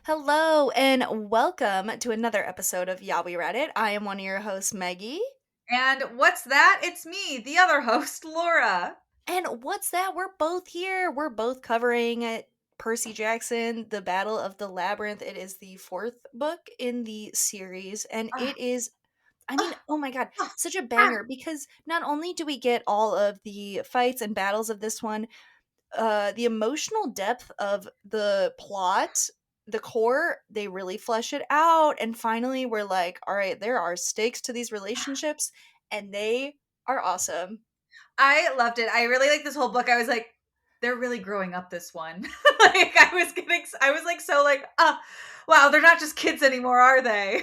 Hello and welcome to another episode of Yeah We Read It. I am one of your hosts, Meggie. And what's that? It's me, the other host, Laura. And what's that? We're both here. We're both covering Percy Jackson, The Battle of the Labyrinth. It is the fourth book in the series, and Ah, it is, I mean, ah, oh my god, ah, such a ah. banger because not only do we get all of the fights and battles of this one, the emotional depth of the plot, the core, they really flesh it out, and finally we're like, all right, there are stakes to these relationships, and they are awesome. I loved it. I really like this whole book. I was like, they're really growing up this one. Like I was like so like, wow, they're not just kids anymore, are they?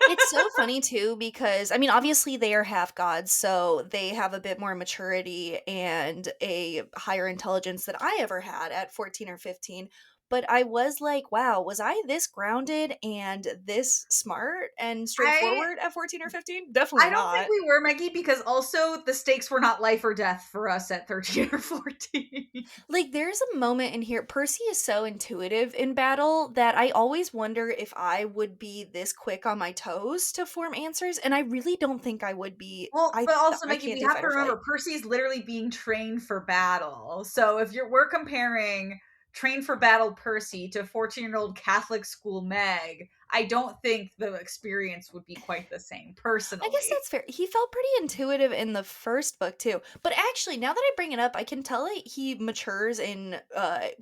It's so funny too because I mean obviously they are half gods, so they have a bit more maturity and a higher intelligence than I ever had at 14 or 15. But I was like, wow, was I this grounded and this smart and I straightforward at 14 or 15? I Definitely don't think not. we were, Maggie, because also the stakes were not life or death for us at 13 or 14. Like, there's a moment in here. Percy is so intuitive in battle that I always wonder if I would be this quick on my toes to form answers, and I really don't think I would be. Well, but also, I Maggie, can't we do have fight to or flight. remember Percy's literally being trained for battle. So if we're comparing trained for battle Percy to 14-year-old Catholic school Meg, I don't think the experience would be quite the same, I guess personally. that's fair. He felt pretty intuitive in the first book too, but actually, now that I bring it up, I can tell that he matures in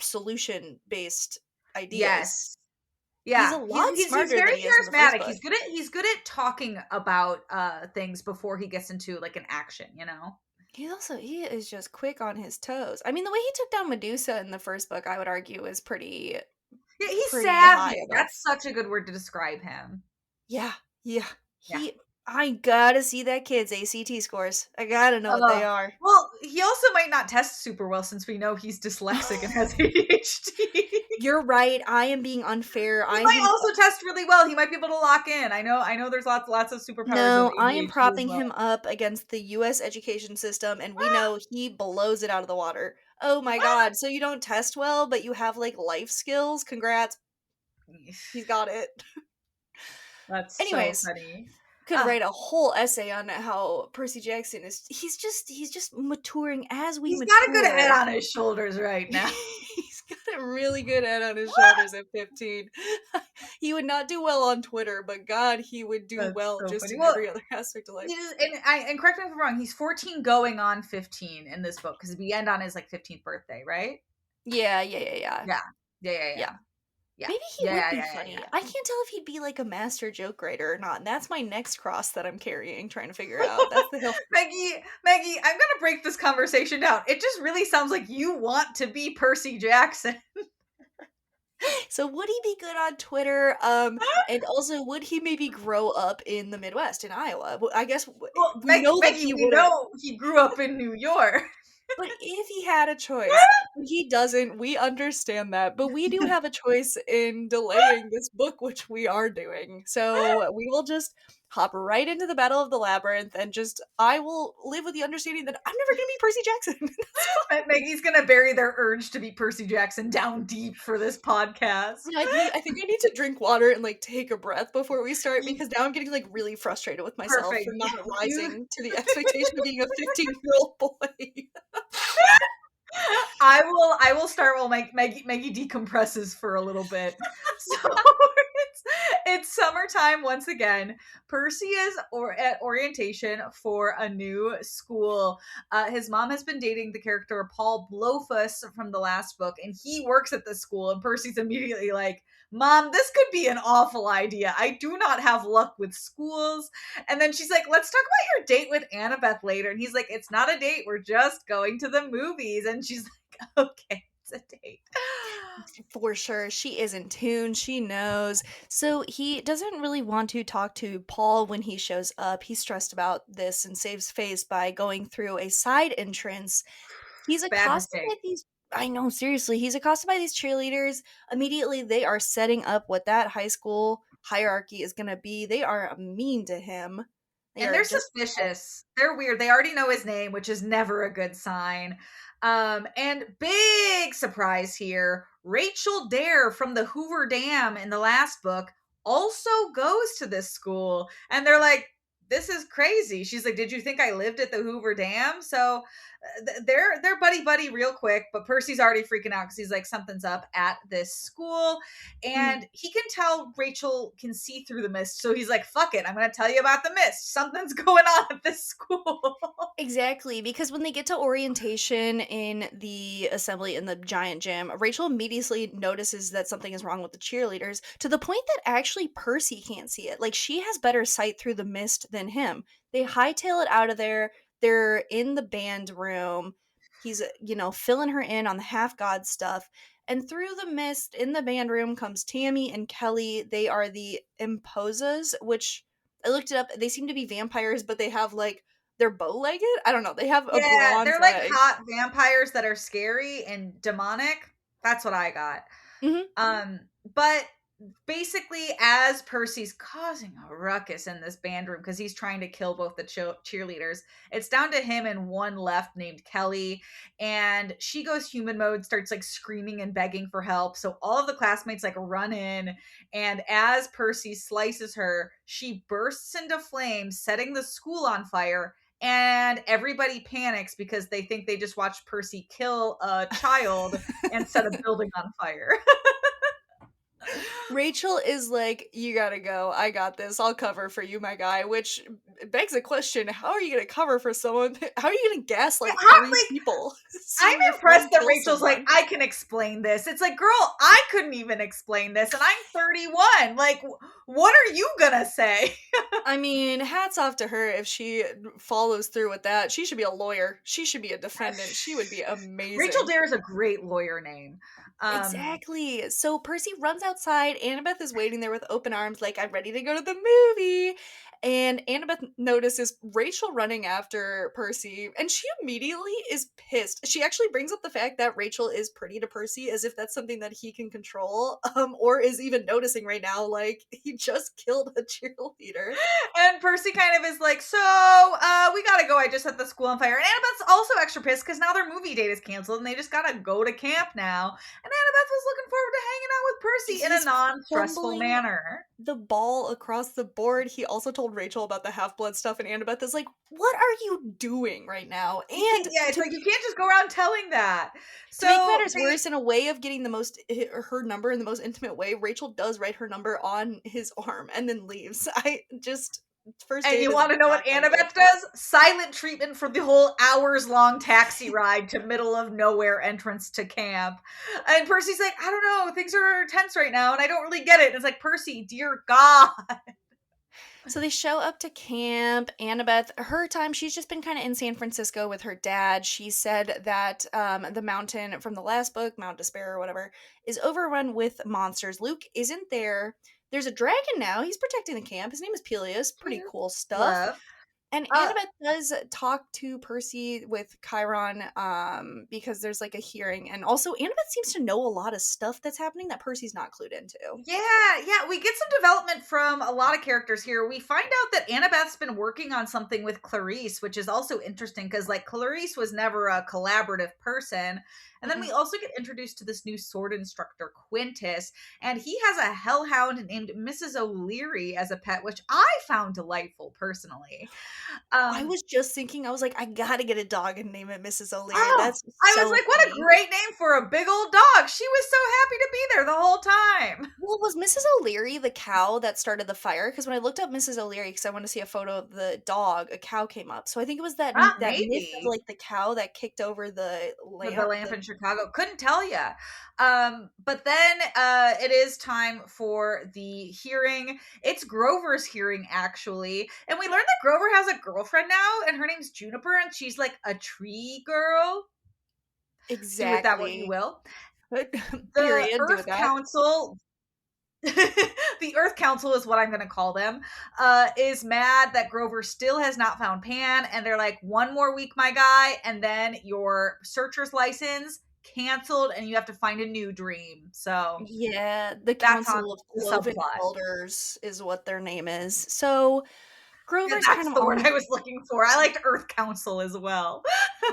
solution based ideas. Yes. He's Yeah. a He's lot he's he's smarter very than he is in the first charismatic. book. He's good at talking about things before he gets into like an action, you know? He is just quick on his toes. I mean, the way he took down Medusa in the first book, I would argue, is Yeah, he's pretty high savvy. above. That's such a good word to describe him. Yeah, yeah. Yeah. I gotta see that kid's ACT scores. I gotta know what they are. Well, he also might not test super well since we know he's dyslexic and has ADHD. You're right. I am being unfair. He I might think also test really well. He might be able to lock in. I know there's lots of superpowers of no, I am ADHD as propping well. him up against the US education system, and we know he blows it out of the water. Oh my god. So you don't test well, but you have like life skills? Congrats. He's got it. That's so Anyways, funny. could Ah, write a whole essay on how Percy Jackson is he's just maturing as we he's got a good head mature. on his shoulders right now. He's got a really good head on his shoulders at 15. He would not do well on Twitter, but god, he would do That's well so just funny. in Well, every other aspect of life. and correct me if I'm wrong. He's 14 going on 15 in this book because we end on his like 15th birthday, right? Yeah, yeah, yeah, yeah. Yeah. Yeah, yeah, Yeah. yeah. Yeah. Maybe he Yeah, would yeah, be yeah, yeah, funny. yeah. I can't tell if he'd be like a master joke writer or not. And that's my next cross that I'm carrying, trying to figure out. That's the hill. Maggie, I'm gonna break this conversation down. It just really sounds like you want to be Percy Jackson. So would he be good on Twitter? And also would he maybe grow up in the Midwest in Iowa? I guess Well, we know that Maggie, he we wouldn't. know he grew up in New York. But if he had a choice, he doesn't. We understand that, but we do have a choice in delaying this book, which we are doing. So we will just hop right into the Battle of the Labyrinth, and just I will live with the understanding that I'm never going to be Percy Jackson. That's Maggie's gonna bury their urge to be Percy Jackson down deep for this podcast. fine. I think I need to drink water and like take a breath before we start because now I'm getting like really frustrated with myself Perfect. for not You rising to the expectation of being a 15-year-old boy. I will start while Maggie decompresses for a little bit. So it's summertime once again. Percy is at orientation for a new school. His mom has been dating the character Paul Blofus from the last book, and he works at the school. And Percy's immediately like, "Mom, this could be an awful idea. I do not have luck with schools." And then she's like, "Let's talk about your date with Annabeth later." And he's like, "It's not a date. We're just going to the movies." And she's like, "Okay, it's a date." For sure. She is in tune. She knows. So he doesn't really want to talk to Paul when he shows up. He's stressed about this and saves face by going through a side entrance. He's Bad accosted mistake. by these. I know, seriously. He's accosted by these cheerleaders. Immediately, they are setting up what that high school hierarchy is going to be. They are mean to him. They And are they're just suspicious. They're weird. They already know his name, which is never a good sign. And big surprise here, Rachel Dare from the Hoover Dam in the last book also goes to this school. And they're like, this is crazy. She's like, did you think I lived at the Hoover Dam? So they're buddy buddy real quick, but Percy's already freaking out because he's like, something's up at this school. Mhm. And he can tell Rachel can see through the mist. So he's like, fuck it, I'm gonna tell you about the mist. Something's going on at this school. Exactly, because when they get to orientation in the assembly in the giant gym, Rachel immediately notices that something is wrong with the cheerleaders to the point that actually Percy can't see it. Like she has better sight through the mist than him. They hightail it out of there. They're in the band room. He's, filling her in on the half god stuff. And through the mist in the band room comes Tammy and Kelly. They are the Imposas, which I looked it up. They seem to be vampires, but they have like they're bow-legged? I don't know. They have a Yeah, bronze they're like leg. hot vampires that are scary and demonic. That's what I got. Mhm. But basically, as Percy's causing a ruckus in this band room because he's trying to kill both the cheerleaders, it's down to him and one left named Kelly. And she goes human mode, starts like screaming and begging for help. So all of the classmates like run in. And as Percy slices her, she bursts into flames, setting the school on fire. And everybody panics because they think they just watched Percy kill a child and set a building on fire. Rachel is like, "You gotta go. I got this. I'll cover for you, my guy." Which begs a question: how are you gonna cover for someone? How are you gonna gaslight three Like, people, I'm seeing your impressed friend that kill Rachel's like, someone? I can explain this. It's like, girl, I couldn't even explain this, and I'm 31. Like, what are you gonna say? I mean, hats off to her if she follows through with that. She should be a lawyer. She should be a defendant. She would be Rachel amazing. Dare is a great lawyer name. Um, Exactly. So Percy runs outside. Annabeth is waiting there with open arms, like, I'm ready to go to the movie. And Annabeth notices Rachel running after Percy, and she immediately is pissed. She actually brings up the fact that Rachel is pretty to Percy as if that's something that he can control, or is even noticing right now, like, he just killed a cheerleader. and Percy kind of is like, so we gotta go. I just set the school on fire. And Annabeth's also extra pissed because now their movie date is canceled and they just gotta go to camp now. And Annabeth was looking forward to hanging out with Percy in a He's non-stressful fumbling manner. the ball across the board. He also told Rachel about the half blood stuff, and Annabeth is like, "What are you doing right now?" You can't, And yeah, it's like you can't just go around telling that. to make So matters worse, in a way of getting the most her number in the most intimate way, Rachel does write her number on his arm and then leaves. I just first and date you is want to know not what going good. Annabeth does? Silent treatment for the whole hours long taxi ride to middle of nowhere entrance to camp. And Percy's like, I don't know, things are tense right now and I don't really get it. And it's like, Percy, dear God. So they show up to camp. Annabeth, her time, she's just been kind of in San Francisco with her dad. She said that the mountain from the last book, Mount Despair or whatever, is overrun with monsters. Luke isn't there. There's a dragon now. He's protecting the camp. His name is Peleus. Pretty Cute. cool stuff. Love. And Uh, Annabeth does talk to Percy with Chiron because there's like a hearing. And also, Annabeth seems to know a lot of stuff that's happening that Percy's not clued into. yeah, we get some development from a lot of characters here. We find out that Annabeth's been working on something with Clarice, which is also interesting because, like, Clarice was never a collaborative person. And then we Mm-mm. also get introduced to this new sword instructor, Quintus, and he has a hellhound named Mrs. O'Leary as a pet, which I found delightful personally. I Um, was just thinking, I was like, I gotta get a dog and name it Mrs. O'Leary. oh, That's I was so like, what a funny. great name for a big old dog. She was so happy to be there the whole time. Well, was Mrs. O'Leary the cow that started the fire? Because when I looked up Mrs. O'Leary, because I wanted to see a photo of the dog, a cow came up. So I think it was that myth of Maybe. like the cow that kicked over the The lamp. lamp in Chicago. Couldn't tell you. But then it is time for the hearing. It's Grover's hearing, actually. And we learned that Grover has a girlfriend now, and her name's Juniper, and she's like a tree girl. Do with that what you Exactly. will. The Period. Do with Earth that. Council. The Earth Council is what I'm going to call them, is mad that Grover still has not found Pan, and they're like, one more week, my guy, and then your searcher's license canceled, and you have to find a new dream. So Yeah, the that's on Council of the Cloven subplot. Elders is what their name is. So Yeah, Grover's kind that's of the word on. I was looking for. I liked Earth Council as well.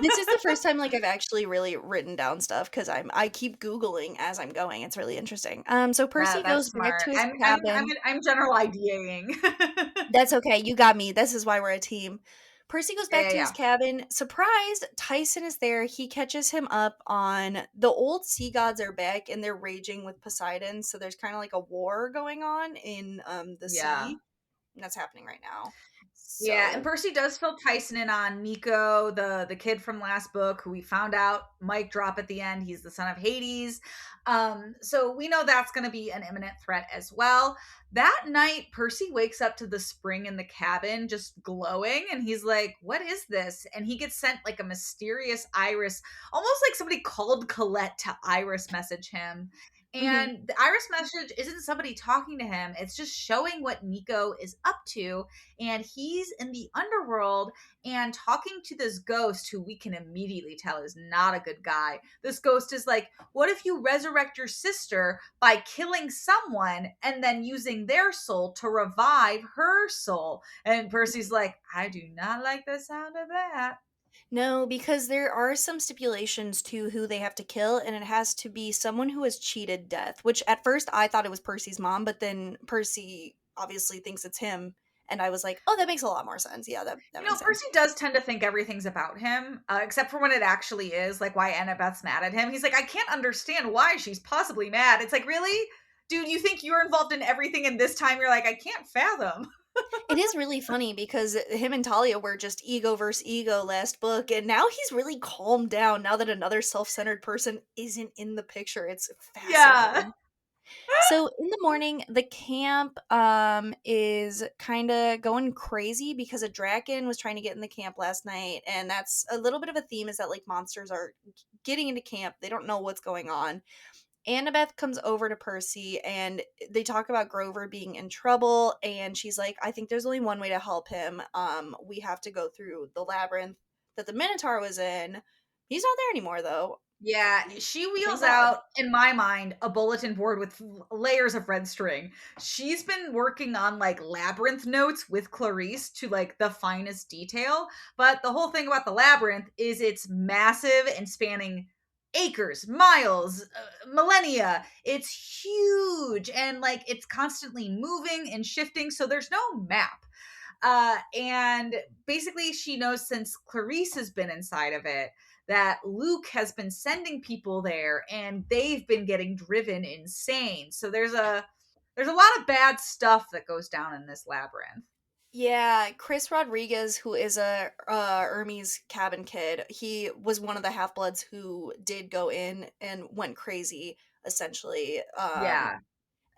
This is the first time like I've actually really written down stuff because I keep Googling as I'm going. It's really interesting. So Percy That's goes back smart. to his I'm cabin. I'm general IDAing. That's okay. You got me. This is why we're a team. Percy goes Yeah, back yeah, to his yeah. cabin. Surprised, Tyson is there. He catches him up on the old sea gods are back and they're raging with Poseidon. So there's kind of like a war going on in the Yeah. sea. And that's happening right now. Yeah, and So, Percy does fill Tyson in on Nico, the kid from last book, who we found out Mike drop at the end. He's the son of Hades. So we know that's going to be an imminent threat as well. That night, Percy wakes up to the spring in the cabin just glowing, and he's like, "What is this?" And he gets sent like a mysterious iris, almost like somebody called Colette to iris message him. mhm. And the iris message isn't somebody talking to him; it's just showing what Nico is up to, and he's in the underworld and talking to this ghost who we can immediately tell is not a good guy. This ghost is like, what if you resurrect your sister by killing someone and then using their soul to revive her soul? And Percy's like, I do not like the sound of that. No, because there are some stipulations to who they have to kill, and it has to be someone who has cheated death. Which at first I thought it was Percy's mom, but then Percy obviously thinks it's him, and I was like, "Oh, that makes a lot more sense." Yeah, that makes sense. Percy does tend to think everything's about him, except for when it actually is, like why Annabeth's mad at him. He's like, I can't understand why she's possibly mad. It's like, really? Dude, you think you're involved in everything, and this time you're like, I can't fathom. It is really funny because him and Talia were just ego versus ego last book, and now he's really calmed down now that another self-centered person isn't in the picture. It's Yeah. fascinating. So in the morning, the camp is kind of going crazy because a draken was trying to get in the camp last night, and that's a little bit of a theme is that like monsters are getting into camp. They don't know what's going on. Annabeth comes over to Percy and they talk about Grover being in trouble, and she's like, I think there's only one way to help him. We have to go through the labyrinth that the Minotaur was in. He's not there anymore though. Yeah, she Thank wheels God. out, in my mind, a bulletin board with layers of red string. She's been working on like labyrinth notes with Clarice to like the finest detail. But the whole thing about the labyrinth is it's massive and spanning acres, miles, millennia. It's huge and like it's constantly moving and shifting. So there's no map. And basically, she knows since Clarice has been inside of it that Luke has been sending people there and they've been getting driven insane. So there's a lot of bad stuff that goes down in this labyrinth. Yeah, Chris Rodriguez, who is a Hermes cabin kid, he was one of the half bloods who did go in and went crazy, essentially. Yeah,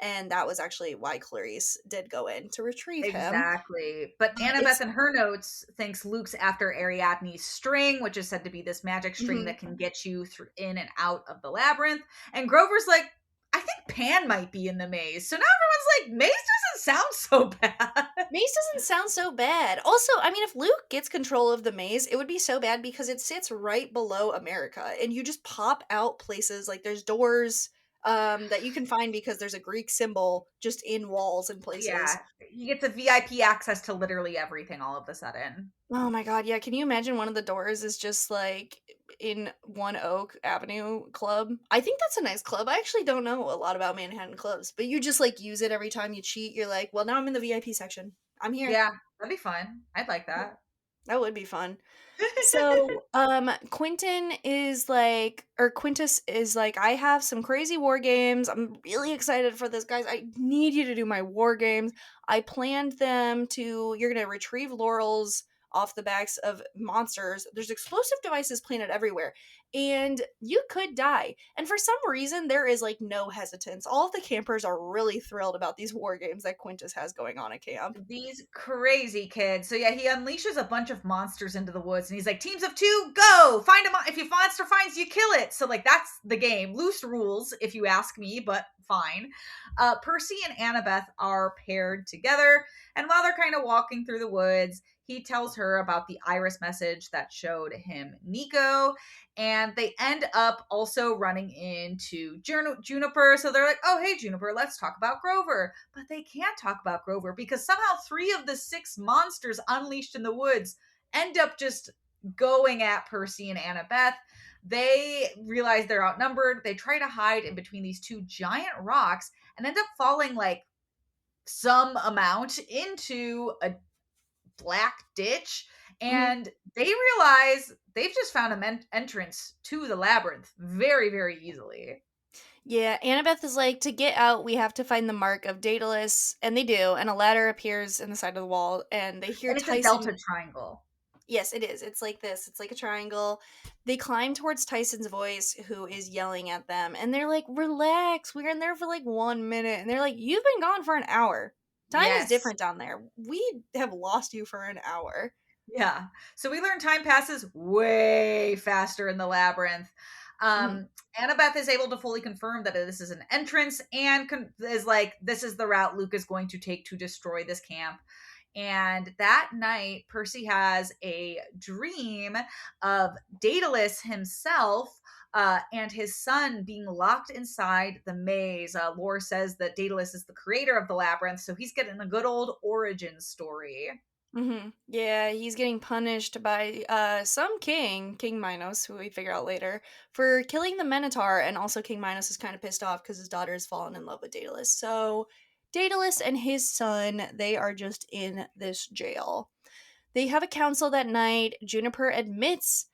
And that was actually why Clarice did go in to retrieve him. exactly. But Annabeth It's in her notes thinks Luke's after Ariadne's string, which is said to be this magic string mhm. that can get you through in and out of the labyrinth. And Grover's like, I think Pan might be in the maze. So now everyone's like, maze doesn't sound so bad. Maze doesn't sound so bad. Also, I mean, if Luke gets control of the maze, it would be so bad because it sits right below America, and you just pop out places like there's doors that you can find because there's a Greek symbol just in walls and places. Yeah, you get the VIP access to literally everything all of a sudden. Oh my god, yeah. Can you imagine one of the doors is just like in One Oak Avenue Club? I think that's a nice club. I actually don't know a lot about Manhattan clubs, but you just like use it every time you cheat. You're like, well, now I'm in the VIP section. I'm here. Yeah, that'd be fun. I'd like that. That would be fun. So, Quentin is like, or Quintus is like, I have some crazy war games. I'm really excited for this, guys. I need you to do my war games. I planned them to, you're going to retrieve laurels off the backs of monsters. There's explosive devices planted everywhere, and you could die. And for some reason, there is like no hesitance. All of the campers are really thrilled about these war games that Quintus has going on at camp. These crazy kids. So yeah, he unleashes a bunch of monsters into the woods, and he's like, "Teams of two, go! Find a if your monster finds you, kill it." So like that's the game. Loose rules, if you ask me, but fine. Percy and Annabeth are paired together, and while they're kind of walking through the woods, he tells her about the iris message that showed him Nico, and they end up also running into Juniper. So they're like, oh, hey, Juniper, let's talk about Grover. But they can't talk about Grover because somehow 3 of the 6 monsters unleashed in the woods end up just going at Percy and Annabeth. They realize they're outnumbered. They try to hide in between these 2 giant rocks and end up falling like some amount into a black ditch. Mhm. And they realize they've just found an entrance to the labyrinth very, very easily. Yeah, Annabeth is like, to get out, we have to find the mark of Daedalus, and they do, and a ladder appears in the side of the wall, and they hear And it's a delta Tyson. triangle. Yes, it is. It's like this. It's like a triangle. They climb towards Tyson's voice, who is yelling at them, and they're like, "Relax. We're in there for like 1 minute." And they're like, "You've been gone for an hour. Time is Yes. different down there. We have lost you for an hour." Yeah. So we learn time passes way faster in the labyrinth. Mhm. Um, Annabeth is able to fully confirm that this is an entrance and is like, this is the route Luke is going to take to destroy this camp. And that night, Percy has a dream of Daedalus himself and his son being locked inside the maze. Laura says that Daedalus is the creator of the labyrinth, so he's getting a good old origin story. Yeah, he's getting punished by some king, King Minos, who we figure out later, for killing the Minotaur, and also King Minos is kind of pissed off because his daughter has fallen in love with Daedalus. So Daedalus and his son, they are just in this jail. They have a council that night. Juniper admits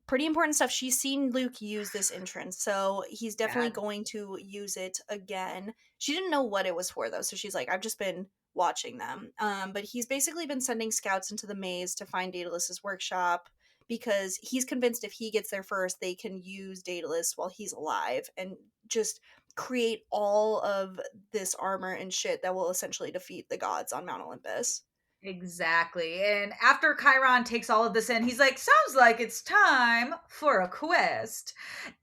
pretty important stuff. She's seen Luke use this entrance, so he's definitely God. going to use it again. She didn't know what it was for though, so she's like, I've just been watching them. But he's basically been sending scouts into the maze to find Daedalus's workshop because he's convinced if he gets there first, they can use Daedalus while he's alive and just create all of this armor and shit that will essentially defeat the gods on Mount Olympus. Exactly. And after Chiron takes all of this in, he's like, sounds like it's time for a quest.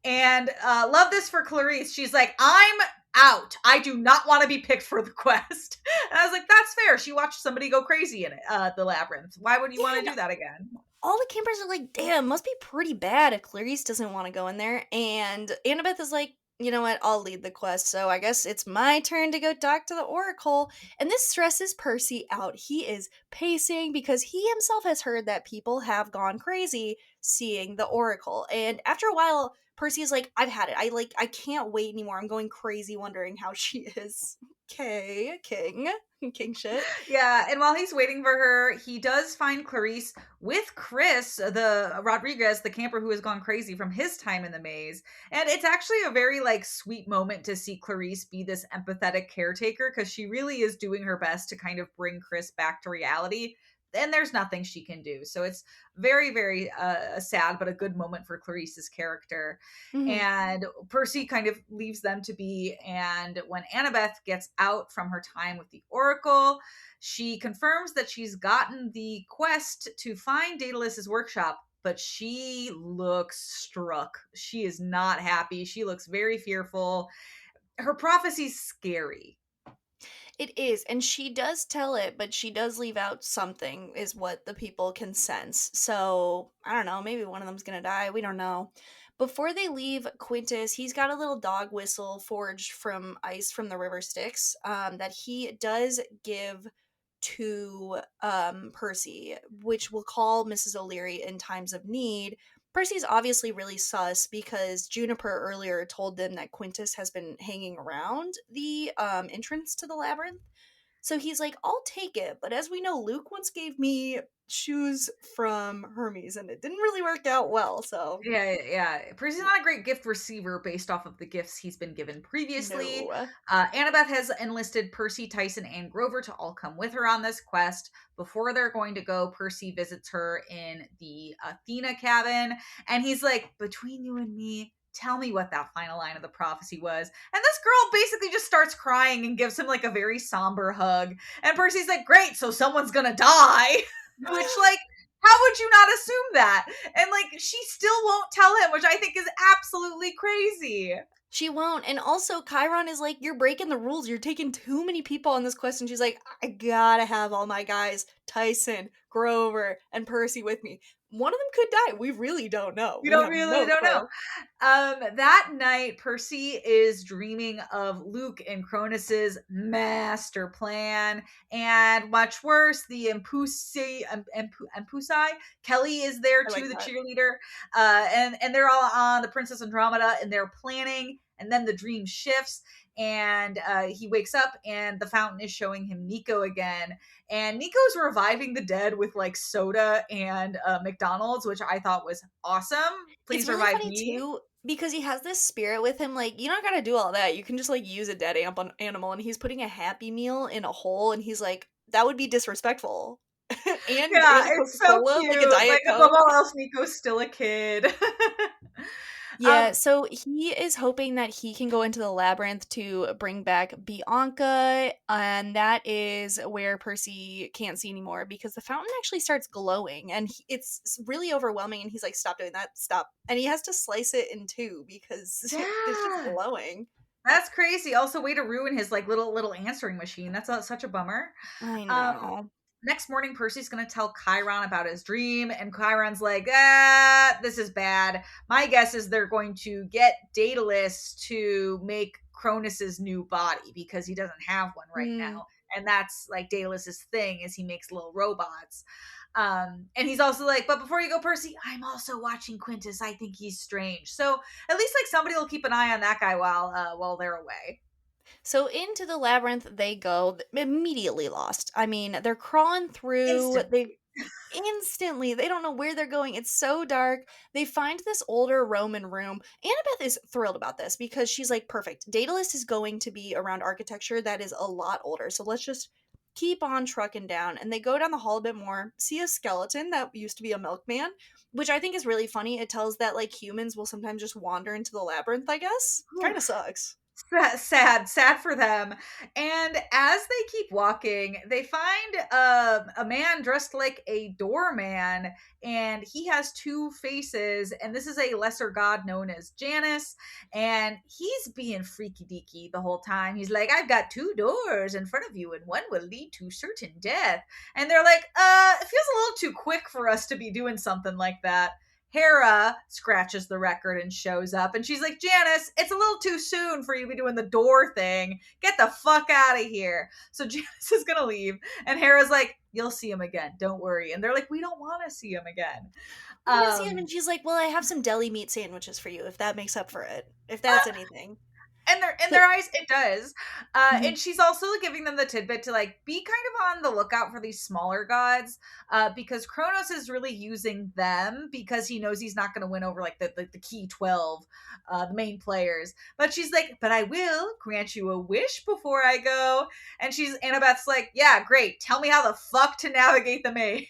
And love this for Clarice. She's like, I'm out. I do not want to be picked for the quest. And I was like, that's fair. She watched somebody go crazy in it, the labyrinth. Why would you Yeah, want to no, do that again? all the campers are like, damn, must be pretty bad if Clarice doesn't want to go in there. And Annabeth is like, you know what, I'll lead the quest, so I guess it's my turn to go talk to the Oracle. And this stresses Percy out. He is pacing because he himself has heard that people have gone crazy seeing the Oracle. And after a while, Percy is like, I've had it. I can't wait anymore. I'm going crazy wondering how she is. Okay, king. King shit. Yeah, and while he's waiting for her, he does find Clarice with Chris, the Rodriguez, the camper who has gone crazy from his time in the maze. And it's actually a very like sweet moment to see Clarice be this empathetic caretaker because she really is doing her best to kind of bring Chris back to reality. And there's nothing she can do. So it's very, very sad, but a good moment for Clarice's character. Hmm. And Percy kind of leaves them to be. And when Annabeth gets out from her time with the Oracle, she confirms that she's gotten the quest to find Daedalus's workshop, but she looks struck. She is not happy. She looks very fearful. Her prophecy's scary. It is, and she does tell it, but she does leave out something, is what the people can sense. So, I don't know, maybe one of them's gonna die. We don't know. Before they leave Quintus, he's got a little dog whistle forged from ice from the river Styx that he does give to Percy, which will call Mrs. O'Leary in times of need. Percy's obviously really sus because Juniper earlier told them that Quintus has been hanging around the entrance to the labyrinth. So he's like, I'll take it. But as we know, Luke once gave me shoes from Hermes and it didn't really work out well. So, Yeah. Percy's not a great gift receiver based off of the gifts he's been given previously. no. Annabeth has enlisted Percy, Tyson, and Grover to all come with her on this quest. Before they're going to go, Percy visits her in the Athena cabin, and he's like, between you and me, tell me what that final line of the prophecy was. And this girl basically just starts crying and gives him like a very somber hug. And Percy's like, great, so someone's gonna die. Which, like, How would you not assume that? And like, she still won't tell him, which I think is absolutely crazy. She won't. And also, Chiron is like, you're breaking the rules. You're taking too many people on this quest. And she's like, I gotta have all my guys, Tyson, Grover, and Percy with me. One of them could die. We really don't know. We We don't have really no don't know. clue. That night, Percy is dreaming of Luke and Kronos's master plan, and much worse, the Impusai. Kelly is there I too, like the that. cheerleader, and they're all on the Princess Andromeda, and they're planning. And then the dream shifts, and he wakes up, and the fountain is showing him Nico again. And Nico's reviving the dead with like soda and McDonald's, which I thought was awesome. It's Please really revive funny me. too because he has this spirit with him. Like, you don't gotta do all that. You can just like use a dead animal, and he's putting a Happy Meal in a hole, and he's like, that would be disrespectful. Yeah, and a it's so Coca-Cola, like a cute. Diet Like above Coke. all else, Nico's still a kid. Yeah, um, so he is hoping that he can go into the labyrinth to bring back Bianca, and that is where Percy can't see anymore because the fountain actually starts glowing, and it's really overwhelming. And he's like, "Stop doing that! Stop!" And he has to slice it in two because it's just yeah, glowing. that's crazy. Also, way to ruin his like little answering machine. That's such a bummer. I Um, know. Next morning, Percy's going to tell Chiron about his dream, and Chiron's like, this is bad. My guess is they're going to get Daedalus to make Kronos's new body because he doesn't have one right Mm. now. And that's like Daedalus's thing is he makes little robots. And he's also like, but before you go, Percy, I'm also watching Quintus. I think he's strange. So at least like somebody will keep an eye on that guy while they're away. So into the labyrinth they go, immediately lost. I mean, they're crawling through. Instantly. They instantly they don't know where they're going. It's so dark. They find this older Roman room. Annabeth is thrilled about this because she's like, perfect, Daedalus is going to be around architecture that is a lot older, so let's just keep on trucking down. And they go down the hall a bit more, see a skeleton that used to be a milkman, which I think is really funny. It tells that like humans will sometimes just wander into the labyrinth, I guess. Kind of sucks. Sad for them. And as they keep walking, they find a man dressed like a doorman, and he has two faces. And this is a lesser god known as Janus, and he's being freaky deaky the whole time. He's like, "I've got two doors in front of you, and one will lead to certain death." And they're like, It feels a little too quick for us to be doing something like that." Hera scratches the record and shows up, and she's like, "Janice, it's a little too soon for you to be doing the door thing. Get the fuck out of here." So Janice is gonna leave, and Hera's like, "You'll see him again, don't worry." And they're like, "We don't want to see him again." I want to see him, and Um, she's like, well, I have some deli meat sandwiches for you if that makes up for it, if that's anything. and their in So, their eyes it does. mhm. And she's also giving them the tidbit to like be kind of on the lookout for these smaller gods, because Kronos is really using them because he knows he's not going to win over like the key 12, the main players. But she's like, "But I will grant you a wish before I go." And Annabeth's like, "Yeah, great, tell me how the fuck to navigate the maze."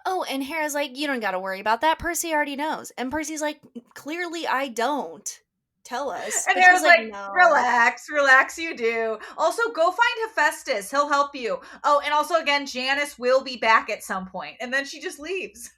Oh, and Hera's like, you don't got to worry about that. Percy already knows. And Percy's like, clearly I don't. Tell us. And But she's Aaron's like, like, no. relax, you do. Also, go find Hephaestus. He'll help you. Oh, and also, again, Janice will be back at some point. And then she just leaves.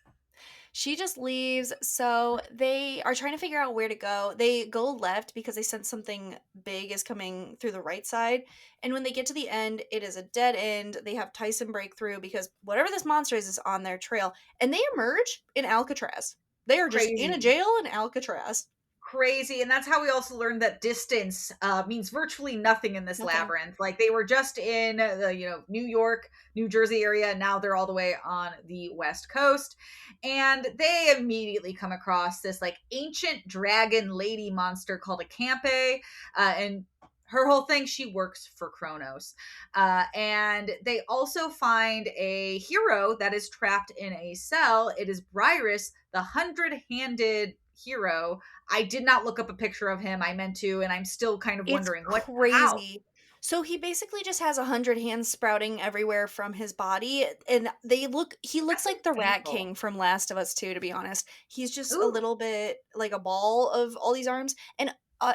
She just leaves. So they are trying to figure out where to go. They go left because they sense something big is coming through the right side. And when they get to the end, it is a dead end. They have Tyson break through because whatever this monster is on their trail. And they emerge in Alcatraz. They are just in a Crazy. jail in Alcatraz. Crazy. And that's how we also learned that distance means virtually nothing in this Nothing. labyrinth. Like they were just in the, New York, New Jersey area. Now they're all the way on the West Coast. And they immediately come across this like ancient dragon lady monster called a Campe. And her whole thing, she works for Kronos. And they also find a hero that is trapped in a cell. It is Bryrus, the 100-handed hero. I did not look up a picture of him. I meant to, and I'm still kind of It's wondering how. crazy. So he basically just has 100 hands sprouting everywhere from his body, and he looks That like seems the Rat painful. King from Last of Us 2, to be honest. He's just a Ooh, little bit like a ball of all these arms, and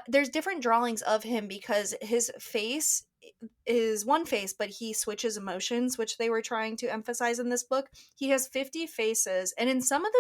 there's different drawings of him because his face is one face, but he switches emotions, which they were trying to emphasize in this book. He has 50 faces, and in some of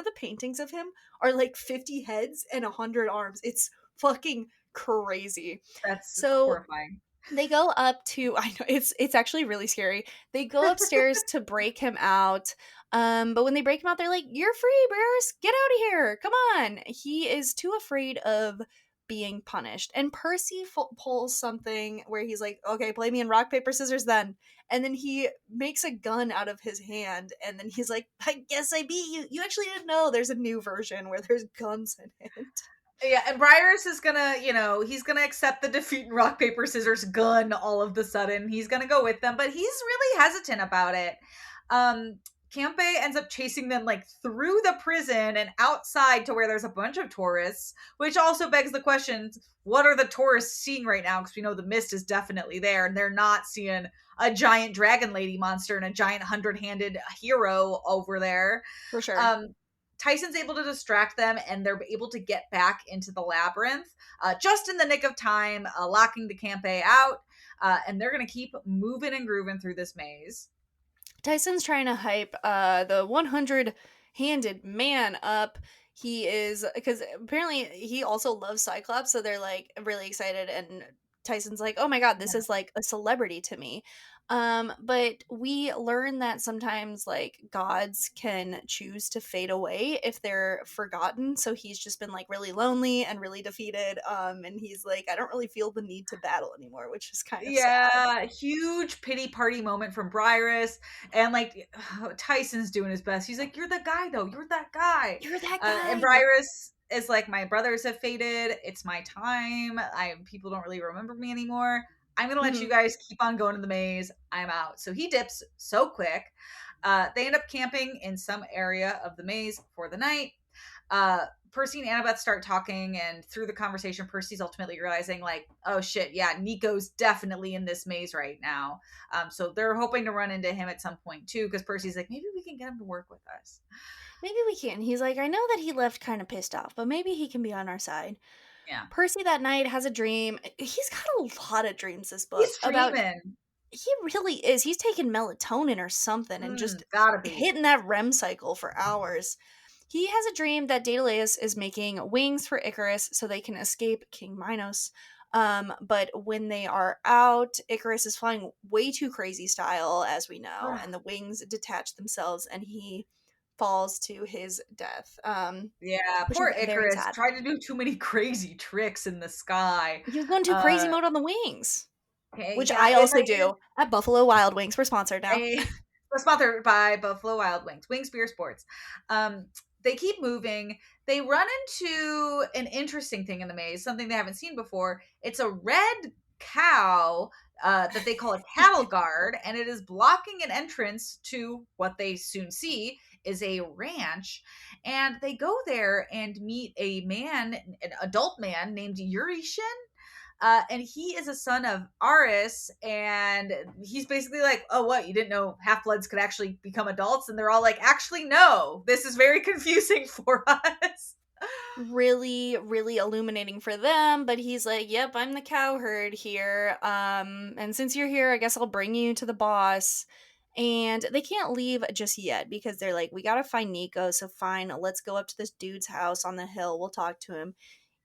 the paintings of him are like 50 heads and 100 arms. It's fucking crazy. That's So horrifying. they go up to I know it's actually really scary. They go upstairs to break him out. But when they break him out, they're like, "You're free, Bruce. Get out of here. Come on." He is too afraid of being punished. And Percy pulls something where he's like, "Okay, play me in rock paper scissors then." And then he makes a gun out of his hand, and then he's like, "I guess I beat you. You actually didn't know there's a new version where there's guns in it." Yeah, and Briars is gonna, he's gonna accept the defeat in rock, paper, scissors gun all of the sudden. He's gonna go with them, but he's really hesitant about it. Campe ends up chasing them like through the prison and outside to where there's a bunch of tourists, which also begs the question, what are the tourists seeing right now? Because we know the mist is definitely there, and they're not seeing a giant dragon lady monster and a giant 100-handed hero over there. For sure. Um, Tyson's able to distract them, and they're able to get back into the labyrinth just in the nick of time, locking the Campe out, and they're going to keep moving and grooving through this maze. Tyson's trying to hype the 100-handed man up. He is, because apparently he also loves Cyclops, so they're like really excited, and Tyson's like, "Oh my god, this is like a celebrity to me." But we learn that sometimes like gods can choose to fade away if they're forgotten. So he's just been like really lonely and really defeated. And he's like, I don't really feel the need to battle anymore, which is kind of sad. Yeah, huge pity party moment from Briars, and like Tyson's doing his best. He's like, "You're the guy, though. You're that guy." You're that And guy. Briars is like, "My brothers have faded. It's my time. People don't really remember me anymore. I'm gonna let you Mhm. guys keep on going to the maze. I'm out." So he dips so quick. They end up camping in some area of the maze for the night. Percy and Annabeth start talking, and through the conversation, Percy's ultimately realizing, like, oh shit, yeah, Nico's definitely in this maze right now. So they're hoping to run into him at some point too, because Percy's like, maybe we can get him to work with us. Maybe we can. He's like, I know that he left kind of pissed off, but maybe he can be on our side. Yeah, Percy that night has a dream. He's got a lot of dreams this book he's about. dreaming. He really is. He's taking melatonin or something and just Gotta be. hitting that REM cycle for hours. He has a dream that Daedalus is making wings for Icarus so they can escape King Minos. But when they are out, Icarus is flying way too crazy style, as we know, and the wings detach themselves and he falls to his death. Yeah, Which is poor very Icarus sad. tried to do too many crazy tricks in the sky. He was going too Uh, crazy mode on the wings, okay, which yeah, I and also like do at Buffalo Wild Wings. We're sponsored now. we're sponsored by Buffalo Wild Wings, Wings Beer Sports. They keep moving. They run into an interesting thing in the maze, something they haven't seen before. It's a red cow that they call a cattle guard, and it is blocking an entrance to what they soon see is a ranch. And they go there and meet a man, an adult man named Yurishin, and he is a son of Aris, and he's basically like, "Oh, what? You didn't know half bloods could actually become adults?" And they're all like, "Actually, no. This is very confusing for us." Really, really illuminating for them, but he's like, "Yep, I'm the cowherd here. And since you're here, I guess I'll bring you to the boss." And they can't leave just yet because they're like, "We gotta find Nico, so fine, let's go up to this dude's house on the hill. We'll talk to him."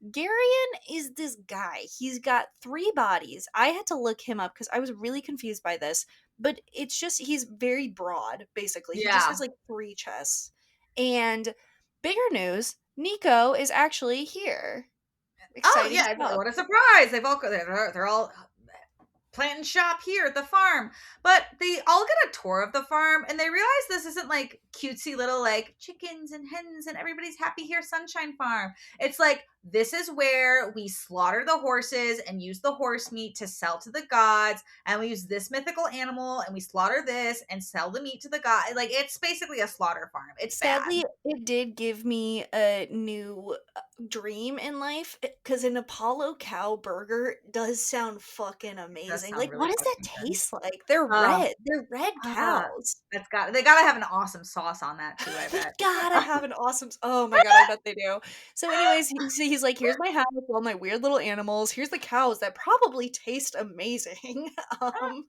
Garion is this guy. He's got 3 bodies. I had to look him up because I was really confused by this, but it's just he's very broad, basically. He just Yeah. has like 3 chests. And bigger news, Nico is actually here. Oh Exciting yeah! stuff. What a surprise! They're all planting shop here at the farm. But they all get a tour of the farm, and they realize this isn't like cutesy little like chickens and hens and everybody's happy here sunshine farm. It's like, this is where we slaughter the horses and use the horse meat to sell to the gods, and we use this mythical animal and we slaughter this and sell the meat to the god. Like, it's basically a slaughter farm. It's bad. Sadly, it did give me a new dream in life, because an Apollo cow burger does sound fucking It does amazing. sound Like, really what does that fucking good. taste like? They're Uh, red. They're red cows. they gotta have an awesome sauce on that too, I They bet. gotta have an awesome oh my god, I bet they do. So anyways, he's like, "Here's my house with all my weird little animals. Here's the cows that probably taste amazing." Um,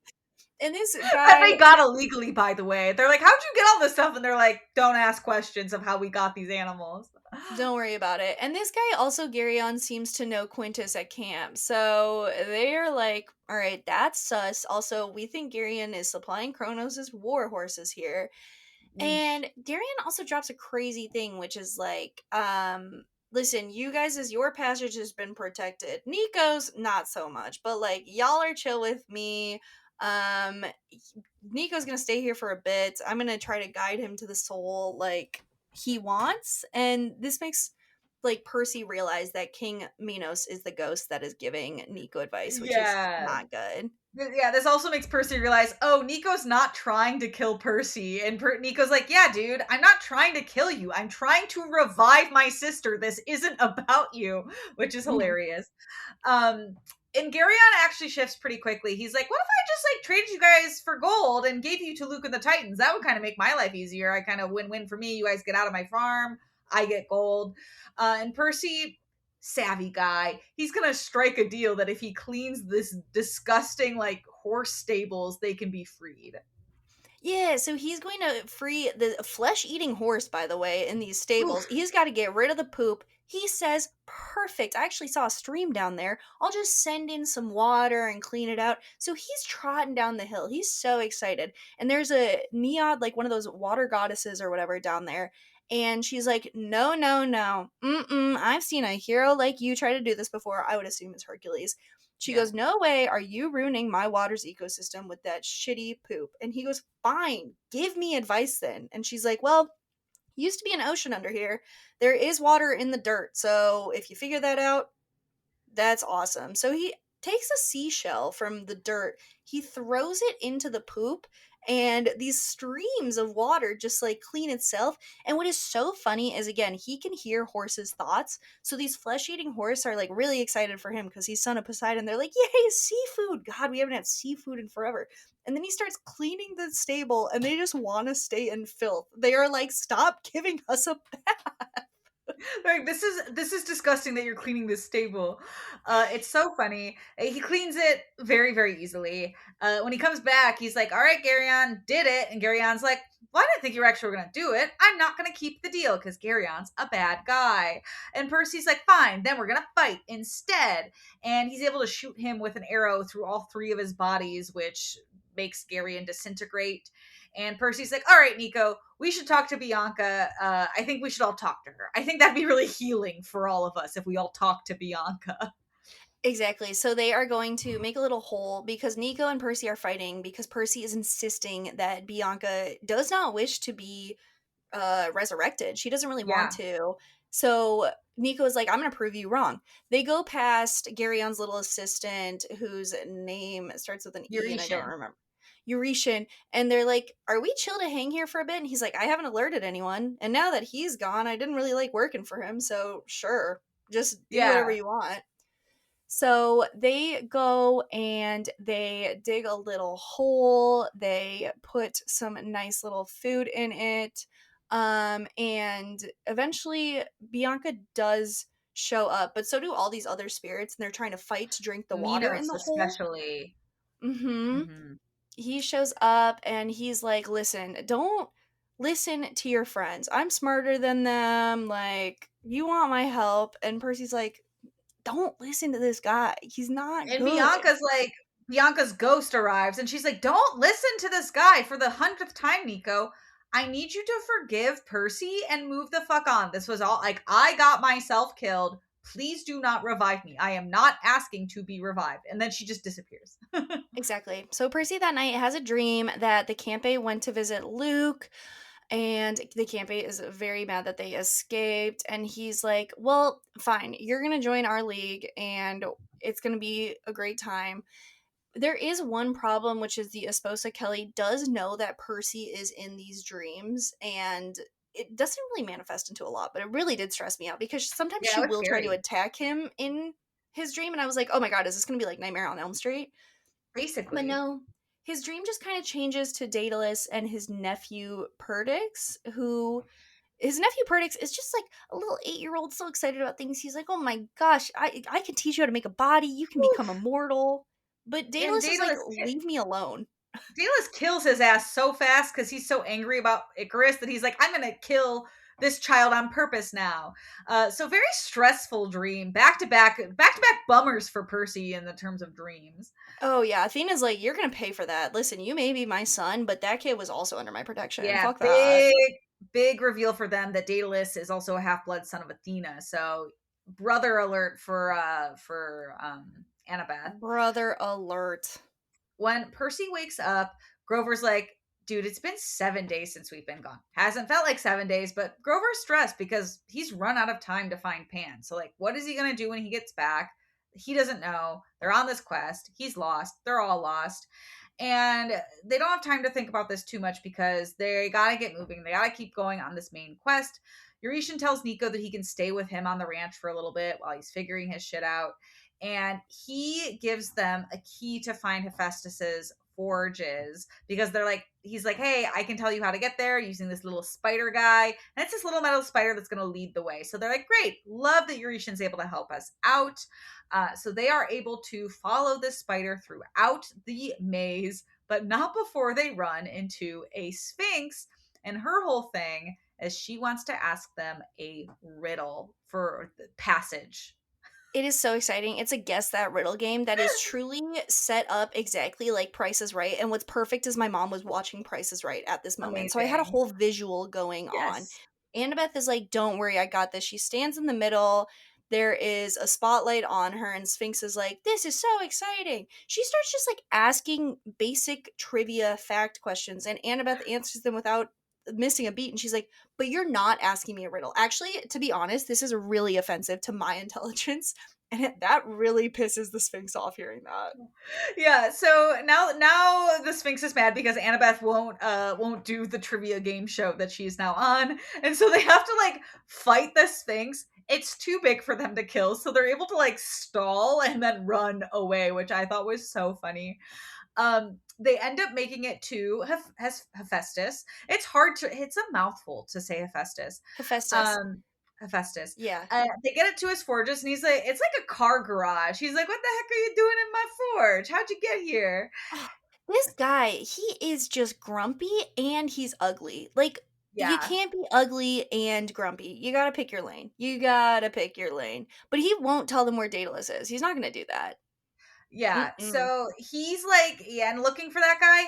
and this That guy they got illegally, by the way. They're like, "How'd you get all this stuff?" And they're like, "Don't ask questions of how we got these animals." don't worry about it. And this guy also, Garyon, seems to know Quintus at camp. So they're like, all right, that's sus. Also, we think Garyon is supplying Kronos' war horses here. Yeesh. And Garyon also drops a crazy thing, which is like, listen, you guys, as your passage has been protected. Nico's not so much, but like, y'all are chill with me. Um, Nico's gonna stay here for a bit. I'm gonna try to guide him to the soul like he wants, and this makes like Percy realize that King Minos is the ghost that is giving Nico advice, which is Yeah. not good. Yeah, this also makes Percy realize, oh, Nico's not trying to kill Percy. And Nico's like, yeah, dude, I'm not trying to kill you. I'm trying to revive my sister. This isn't about you, which is Mhm. hilarious. Um, and Garyon actually shifts pretty quickly. He's like, what if I just like traded you guys for gold and gave you to Luke and the Titans? That would kind of make my life easier. I kind of win-win for me. You guys get out of my farm. I get gold. And Percy, savvy guy, he's gonna strike a deal that if he cleans this disgusting like horse stables, they can be freed. Yeah, so he's going to free the flesh-eating horse, by the way, in these stables. Oof. He's got to get rid of the poop. He says, perfect. I actually saw a stream down there. I'll just send in some water and clean it out. So he's trotting down the hill. He's so excited. And there's a Neod, like one of those water goddesses or whatever, down there. And she's like, no, no, no. Mm-mm. I've seen a hero like you try to do this before. I would assume it's Hercules. She Yeah. goes, no way are you ruining my water's ecosystem with that shitty poop. And he goes, fine, give me advice then. And she's like, well, used to be an ocean under here. There is water in the dirt. So if you figure that out, that's awesome. So he takes a seashell from the dirt, he throws it into the poop, and these streams of water just like clean itself. And what is so funny is, again, he can hear horses' thoughts. So these flesh eating horse are like really excited for him because he's son of Poseidon. They're like, yay, seafood. God, we haven't had seafood in forever. And then he starts cleaning the stable and they just want to stay in filth. They are like, stop giving us a Like this is disgusting that you're cleaning this stable. It's so funny. He cleans it very very easily. When he comes back, he's like, "All right, Garyon did it," and Garyon's like, "Well, I didn't think you were actually going to do it. I'm not going to keep the deal because Garyon's a bad guy." And Percy's like, "Fine, then we're going to fight instead." And he's able to shoot him with an arrow through all three of his bodies, which makes Garyon disintegrate. And Percy's like, all right, Nico, we should talk to Bianca. I think we should all talk to her. I think that'd be really healing for all of us if we all talk to Bianca. Exactly. So they are going to make a little hole because Nico and Percy are fighting because Percy is insisting that Bianca does not wish to be resurrected. She doesn't really want Yeah. to. So Nico is like, I'm going to prove you wrong. They go past Garyon's little assistant, whose name starts with an E and I don't Eurytion. remember. Eurytion. And they're like, are we chill to hang here for a bit? And he's like, I haven't alerted anyone. And now that he's gone, I didn't really like working for him. So sure, just do whatever Yeah. you want. So they go and they dig a little hole. They put some nice little food in it. And eventually Bianca does show up, but so do all these other spirits, and they're trying to fight to drink the water in Minos, the hole. especially. Mm-hmm. Hmm. He shows up and he's like, listen, don't listen to your friends. I'm smarter than them. Like, you want my help. And Percy's like, don't listen to this guy. He's not And good. Bianca's ghost arrives and she's like, don't listen to this guy for the 100th time, Nico. I need you to forgive Percy and move the fuck on. This was all like, I got myself killed. Please do not revive me. I am not asking to be revived. And then she just disappears. Exactly. So Percy that night has a dream that the Campe went to visit Luke, and the Campe is very mad that they escaped. And he's like, well, fine, you're going to join our league, and it's going to be a great time. There is one problem, which is the Esposa Kelly does know that Percy is in these dreams, and it doesn't really manifest into a lot, but it really did stress me out because sometimes Yeah, she it was will try to scary. attack him in his dream, and I was like, "Oh my god, is this gonna be like Nightmare on Elm Street?" But Basically. no, his dream just kind of changes to Daedalus and his nephew Perdix, who his nephew Perdix is just like a little 8-year-old so excited about things. He's like, "Oh my gosh, I can teach you how to make a body. You can become Oof. immortal." But And Daedalus is like, "Leave me alone." Daedalus kills his ass so fast because he's so angry about Icarus that he's like, I'm gonna kill this child on purpose now. So very stressful dream. Back to back bummers for Percy in the terms of dreams. Oh yeah, Athena's like, "You're gonna pay for that. Listen, you may be my son, but that kid was also under my protection. Yeah, Fuck that." big reveal for them that Daedalus is also a half blood son of Athena. So brother alert for Annabeth. Brother alert. When Percy wakes up, Grover's like, dude, it's been 7 days since we've been gone. Hasn't felt like 7 days, but Grover's stressed because he's run out of time to find Pan. So, like, what is he going to do when he gets back? He doesn't know. They're on this quest. He's lost. They're all lost. And they don't have time to think about this too much because they got to get moving. They got to keep going on this main quest. Eurytion tells Nico that he can stay with him on the ranch for a little bit while he's figuring his shit out. And he gives them a key to find Hephaestus's forges because they're like, he's like, hey, I can tell you how to get there using this little spider guy. And it's this little metal spider that's going to lead the way. So they're like, great, love that Eurytion's able to help us out. So they are able to follow this spider throughout the maze, but not before they run into a sphinx. And her whole thing is she wants to ask them a riddle for the passage. It is so exciting. It's a guess that riddle game that is truly set up exactly like Price is Right. And what's perfect is my mom was watching Price is Right at this moment. So I had a Amazing. whole visual going on. Yes. Annabeth is like, "Don't worry, I got this." She stands in the middle. There is a spotlight on her, and Sphinx is like, "This is so exciting." She starts just like asking basic trivia fact questions, and Annabeth answers them without missing a beat. And she's like, "But you're not asking me a riddle." Actually, to be honest, this is really offensive to my intelligence. And that really pisses the Sphinx off hearing that. Yeah, so now the Sphinx is mad because Annabeth won't do the trivia game show that she's now on. And so they have to like fight the Sphinx. It's too big for them to kill, so they're able to like stall and then run away, which I thought was so funny. They end up making it to Hephaestus. It's a mouthful to say Hephaestus. Hephaestus. Um, Hephaestus. Yeah. They get it to his forges, and he's like, it's like a car garage. He's like, what the heck are you doing in my forge? How'd you get here? Oh, this guy, he is just grumpy and he's ugly. Like, you Yeah. can't be ugly and grumpy. You gotta pick your lane. You gotta pick your lane. But he won't tell them where Daedalus is. He's not gonna do that. Yeah. Mm-mm. So he's like, yeah, and looking for that guy,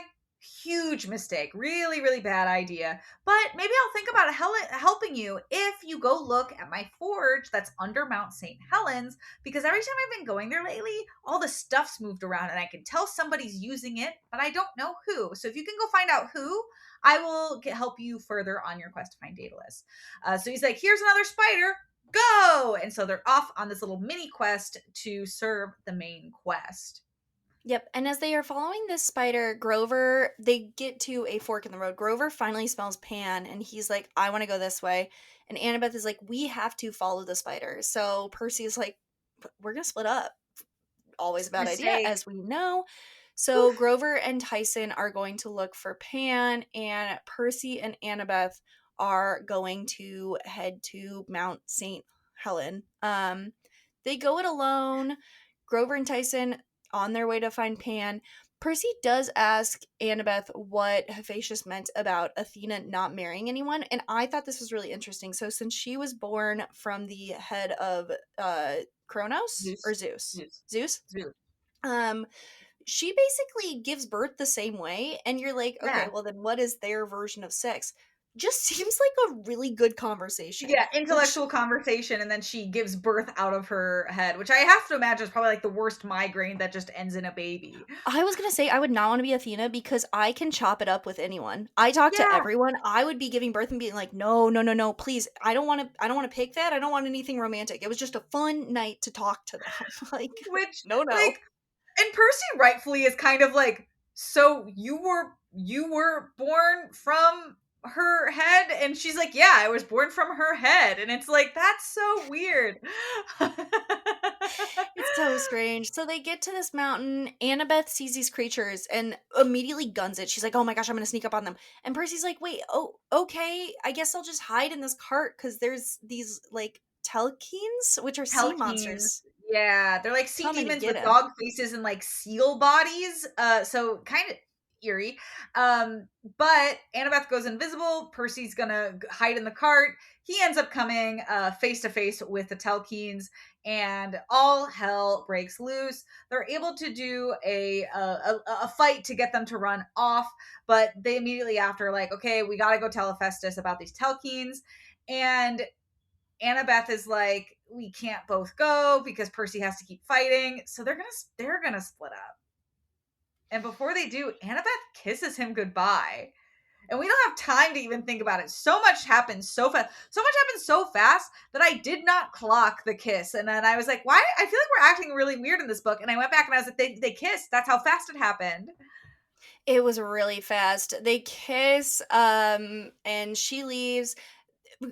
huge mistake. Really, really bad idea. But maybe I'll think about helping you if you go look at my forge that's under Mount St. Helens, because every time I've been going there lately, all the stuff's moved around and I can tell somebody's using it, but I don't know who. So if you can go find out who, I will help you further on your quest to find Daedalus. So he's like, here's another spider, go! And so they're off on this little mini quest to serve the main quest. Yep. And as they are following this spider, Grover, they get to a fork in the road. Grover finally smells Pan and he's like, "I want to go this way." And Annabeth is like, "We have to follow the spider." So Percy is like, "We're going to split up." Always a bad idea, Mistake. as we know. So Oof. Grover and Tyson are going to look for Pan, and Percy and Annabeth are going to head to Mount St. Helen. They go it alone. Grover and Tyson on their way to find Pan. Percy does ask Annabeth what Hephaestus meant about Athena not marrying anyone, and I thought this was really interesting. So, since she was born from the head of Kronos or Zeus. Zeus, Zeus. Zeus, Zeus. um, she basically gives birth the same way, and you're like, okay, Yeah. well then, what is their version of sex? Just seems like a really good conversation, Yeah, which intellectual conversation, and then she gives birth out of her head, which I have to imagine is probably like the worst migraine that just ends in a baby. I was gonna say I would not want to be Athena because I can chop it up with anyone. I talk to Yeah, everyone. I would be giving birth and being like, no, no, no, no, please. I don't want to. I don't want to pick that. I don't want anything romantic. It was just a fun night to talk to them. Like, which no, like, no. and Percy rightfully is kind of like, so you were born from her head? And she's like, yeah, I was born from her head. And it's like, that's so weird. It's so strange. So they get to this mountain. Annabeth sees these creatures and immediately guns it. She's like, "Oh my gosh, I'm gonna sneak up on them." And Percy's like, "Wait, oh, okay. I guess I'll just hide in this cart because there's these like telkines, which are sea Pelicans. monsters, Yeah, they're like sea coming to demons get with him." dog faces and like seal bodies. So kind of eerie. But Annabeth goes invisible. Percy's gonna hide in the cart. He ends up coming face to face with the Telkines, and all hell breaks loose. They're able to do a fight to get them to run off, but they immediately after like, okay, we gotta go tell Hephaestus about these Telkines, and Annabeth is like, we can't both go because Percy has to keep fighting. So they're gonna split up. And before they do, Annabeth kisses him goodbye. And we don't have time to even think about it. So much happens so fast. So much happens so fast that I did not clock the kiss. And then I was like, why? I feel like we're acting really weird in this book. And I went back and I was like, they kissed. That's how fast it happened. It was really fast. They kiss, and she leaves.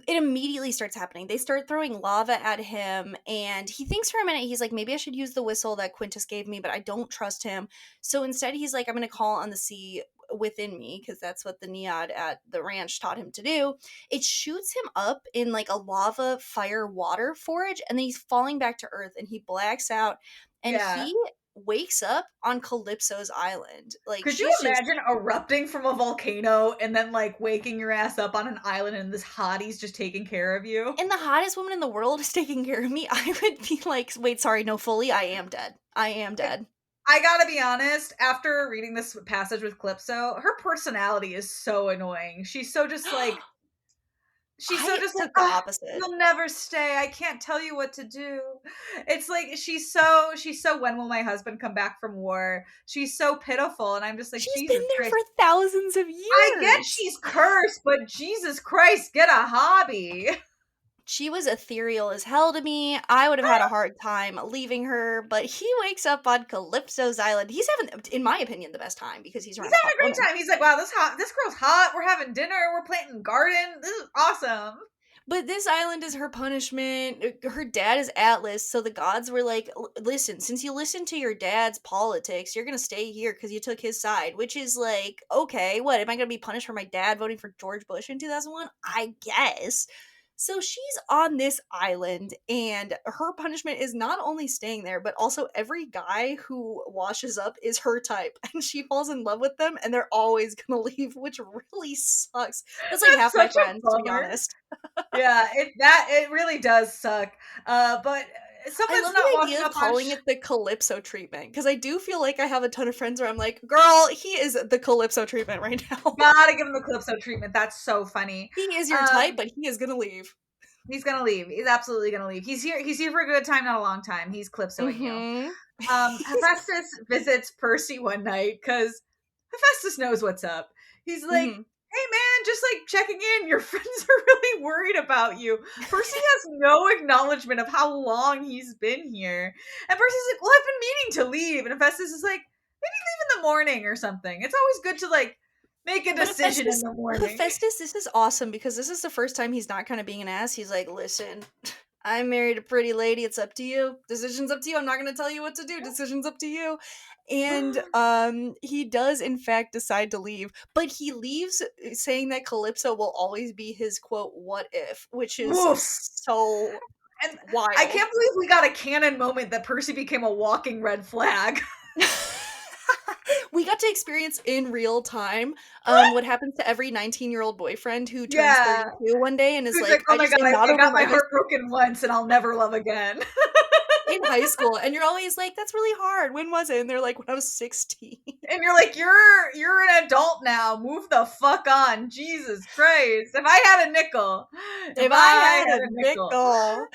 It immediately starts happening. They start throwing lava at him, and he thinks for a minute. He's like, maybe I should use the whistle that Quintus gave me, but I don't trust him. So instead, he's like, I'm going to call on the sea within me because that's what the Neod at the ranch taught him to do. It shoots him up in like a lava fire water forge, and then he's falling back to earth, and he blacks out, and Yeah. he wakes up on Calypso's island. Like Could you she's just imagine erupting from a volcano and then like waking your ass up on an island and this hottie's just taking care of you? and the hottest woman in the world is taking care of me. I would be like, wait, sorry, no, fully, I am dead. I am Like, dead. I gotta be honest, after reading this passage with Calypso, her personality is so annoying. She's so I just like, took the oh, opposite. you'll never stay. I can't tell you what to do. It's like she's so when will my husband come back from war? She's so pitiful. And I'm just like, She's been Jesus there Christ. for thousands of I get years. she's cursed, but Jesus Christ, get a hobby. She was ethereal as hell to me. I would have had a hard time leaving her, but he wakes up on Calypso's island. He's having, in my opinion, the best time because he's He's around a having hot a great woman. time. He's like, wow, this girl's hot. We're having dinner. We're planting garden. This is awesome. But this island is her punishment. Her dad is Atlas, so the gods were like, listen, since you listened to your dad's politics, you're gonna stay here because you took his side. Which is like, okay, what, am I gonna be punished for my dad voting for George Bush in 2001? I guess. So she's on this island, and her punishment is not only staying there, but also every guy who washes up is her type, and she falls in love with them, and they're always gonna leave, which really sucks. That's like That's half my such a friends, to be bummer. honest. Yeah, it really does suck. But I someone's love not the washing idea of up on. calling it the Calypso treatment because I do feel like I have a ton of friends where I'm like, girl, he is the Calypso treatment right now. Gotta give him the Calypso treatment. That's so funny. He is your type, Um, but he is gonna leave. he's gonna leave. He's absolutely gonna leave. He's here. He's here for a good time, not a long time. He's Calypsoing you. Mm-hmm. Hephaestus visits Percy one night because Hephaestus knows what's up. He's like, Mm-hmm. hey man, just like checking in. Your friends are really worried about you. Percy has no acknowledgement of how long he's been here. And Percy's like, well, I've been meaning to leave. And Hephaestus is like, maybe leave in the morning or something. It's always good to like make a But decision in the morning. Hephaestus, this is awesome because this is the first time he's not kind of being an ass. He's like, listen, I married a pretty lady. It's up to you. Decision's up to you. I'm not going to tell you what to do. Decision's up to you. And he does in fact decide to leave, but he leaves saying that Calypso will always be his quote what if, which is Woof. so And I wild. can't believe we got a canon moment that Percy became a walking red flag. We got to experience in real time what happens to every 19-year-old boyfriend who turns Yeah. 32 one day and is Who's like, like, oh I my just god, am not I over got my my high heart broken once and I'll never love again. in high school, and you're always like, that's really hard. When was it? And they're like, when I was 16. And you're like, you're an adult now. Move the fuck on. Jesus Christ. If I had a nickel. If If I I had had a a nickel. nickel.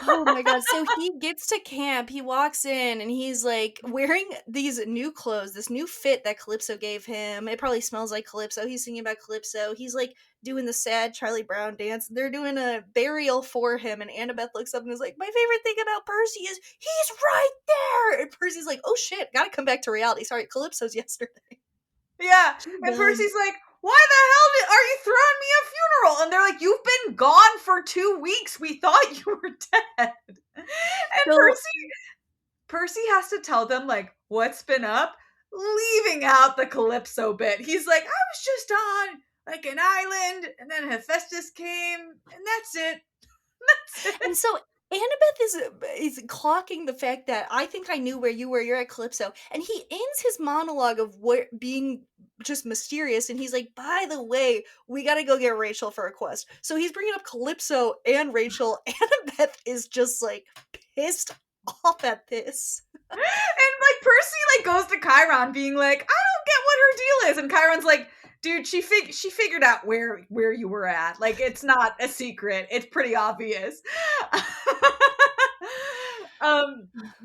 Oh my god. So he gets to camp, he walks in, and he's like wearing these new clothes, this new fit that Calypso gave him. It probably smells like Calypso. He's singing about Calypso. He's like doing the sad Charlie Brown dance. They're doing a burial for him, and Annabeth looks up and is like, my favorite thing about Percy is he's right there. And Percy's like, oh shit, gotta come back to reality. Sorry, Calypso's yesterday. Yeah. She's And done. Percy's like, why the hell are you throwing me a funeral? And they're like, you've been gone for 2 weeks. We thought you were dead. And So Percy has to tell them, like, what's been up, leaving out the Calypso bit. He's like, I was just on, like, an island, and then Hephaestus came, and that's it. That's it. and so Annabeth is clocking the fact that I think I knew where you were. You're at Calypso, and he ends his monologue of what being just mysterious, and he's like, "By the way, we got to go get Rachel for a quest." So he's bringing up Calypso and Rachel. Annabeth is just like pissed off at this. And, like, Percy, like, goes to Chiron being like, I don't get what her deal is. And Chiron's like, dude, she figured out where you were at. Like, it's not a secret. It's pretty obvious.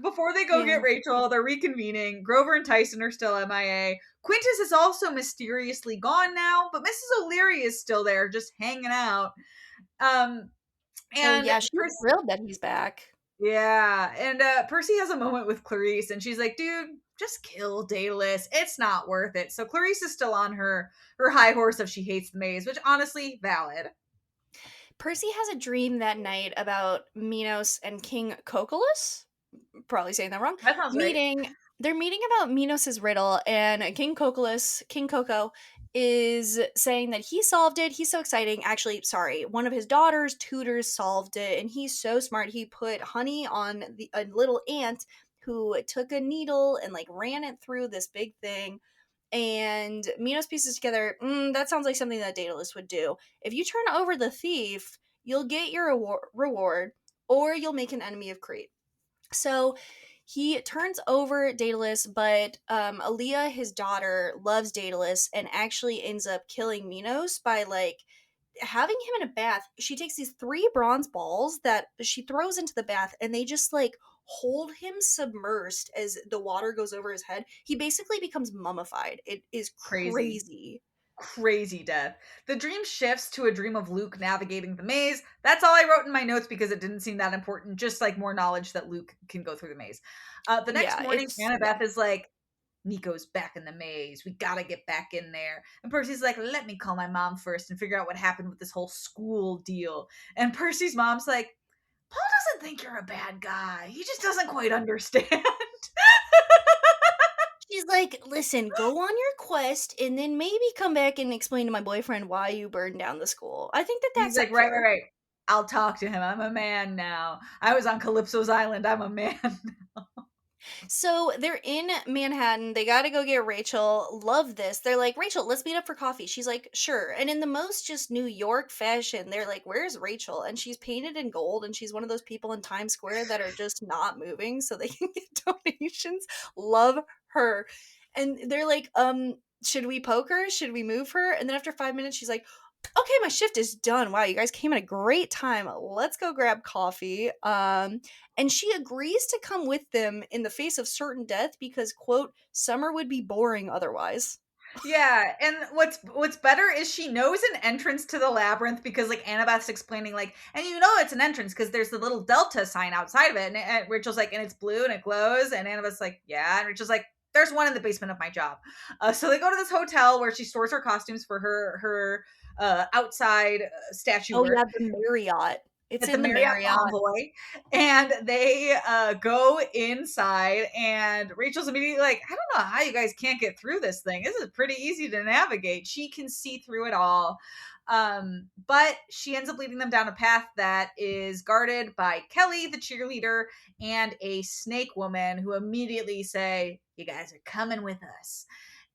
Before they go get Rachel, they're reconvening. Grover and Tyson are still MIA. Quintus is also mysteriously gone now, but Mrs. O'Leary is still there, just hanging out. Oh And yeah, she's thrilled that he's back. yeah, and Percy has a moment with Clarice, and she's like, dude, just kill Daedalus. It's not worth it. So Clarice is still on her high horse of she hates the maze, which honestly, valid. Percy has a dream that night about Minos and King Coccolus. Probably saying that wrong. That sounds right. They're meeting about Minos's riddle, and King Coco, is saying that he solved it. He's so exciting. Actually, sorry, one of his daughter's tutors solved it, and he's so smart. He put honey on a little ant who took a needle and like ran it through this big thing. And Minos pieces together, that sounds like something that Daedalus would do. If you turn over the thief, you'll get your reward, or you'll make an enemy of Crete. So he turns over Daedalus, but Aaliyah, his daughter, loves Daedalus and actually ends up killing Minos by like having him in a bath. She takes these 3 bronze balls that she throws into the bath, and they just like hold him submersed as the water goes over his head. He basically becomes mummified. It is crazy. Crazy death. The dream shifts to a dream of Luke navigating the maze. That's all I wrote in my notes because it didn't seem that important. Just like more knowledge that Luke can go through the maze. The next morning, Annabeth is like, Nico's back in the maze. We gotta get back in there. And Percy's like, let me call my mom first and figure out what happened with this whole school deal. And Percy's mom's like, Paul doesn't think you're a bad guy. He just doesn't quite understand. She's like, listen, go on your quest and then maybe come back and explain to my boyfriend why you burned down the school. I think that's He's like, right. I'll talk to him. I'm a man now. I was on Calypso's island. I'm a man now. So they're in Manhattan. They got to go get Rachel. Love this. They're like, Rachel, let's meet up for coffee. She's like, sure. And in the most just New York fashion, they're like, where's Rachel? And she's painted in gold, and she's one of those people in Times Square that are just not moving so they can get donations. Love her. And they're like, should we poke her? Should we move her? And then after 5 minutes, she's like, okay, my shift is done. Wow, you guys came at a great time. Let's go grab coffee. And she agrees to come with them in the face of certain death because, quote, summer would be boring otherwise. Yeah, and what's better is she knows an entrance to the labyrinth because like Annabeth's explaining like, and you know it's an entrance because there's the little delta sign outside of it, and Rachel's like, and it's blue and it glows, and Annabeth's like, yeah, and Rachel's like, there's one in the basement of my job. So they go to this hotel where she stores her costumes for her outside statue. Oh yeah, the Marriott. It's in the Marriott Envoy, and they go inside, and Rachel's immediately like, I don't know how you guys can't get through this thing. This is pretty easy to navigate. She can see through it all. But she ends up leading them down a path that is guarded by Kelly, the cheerleader, and a snake woman who immediately say, you guys are coming with us.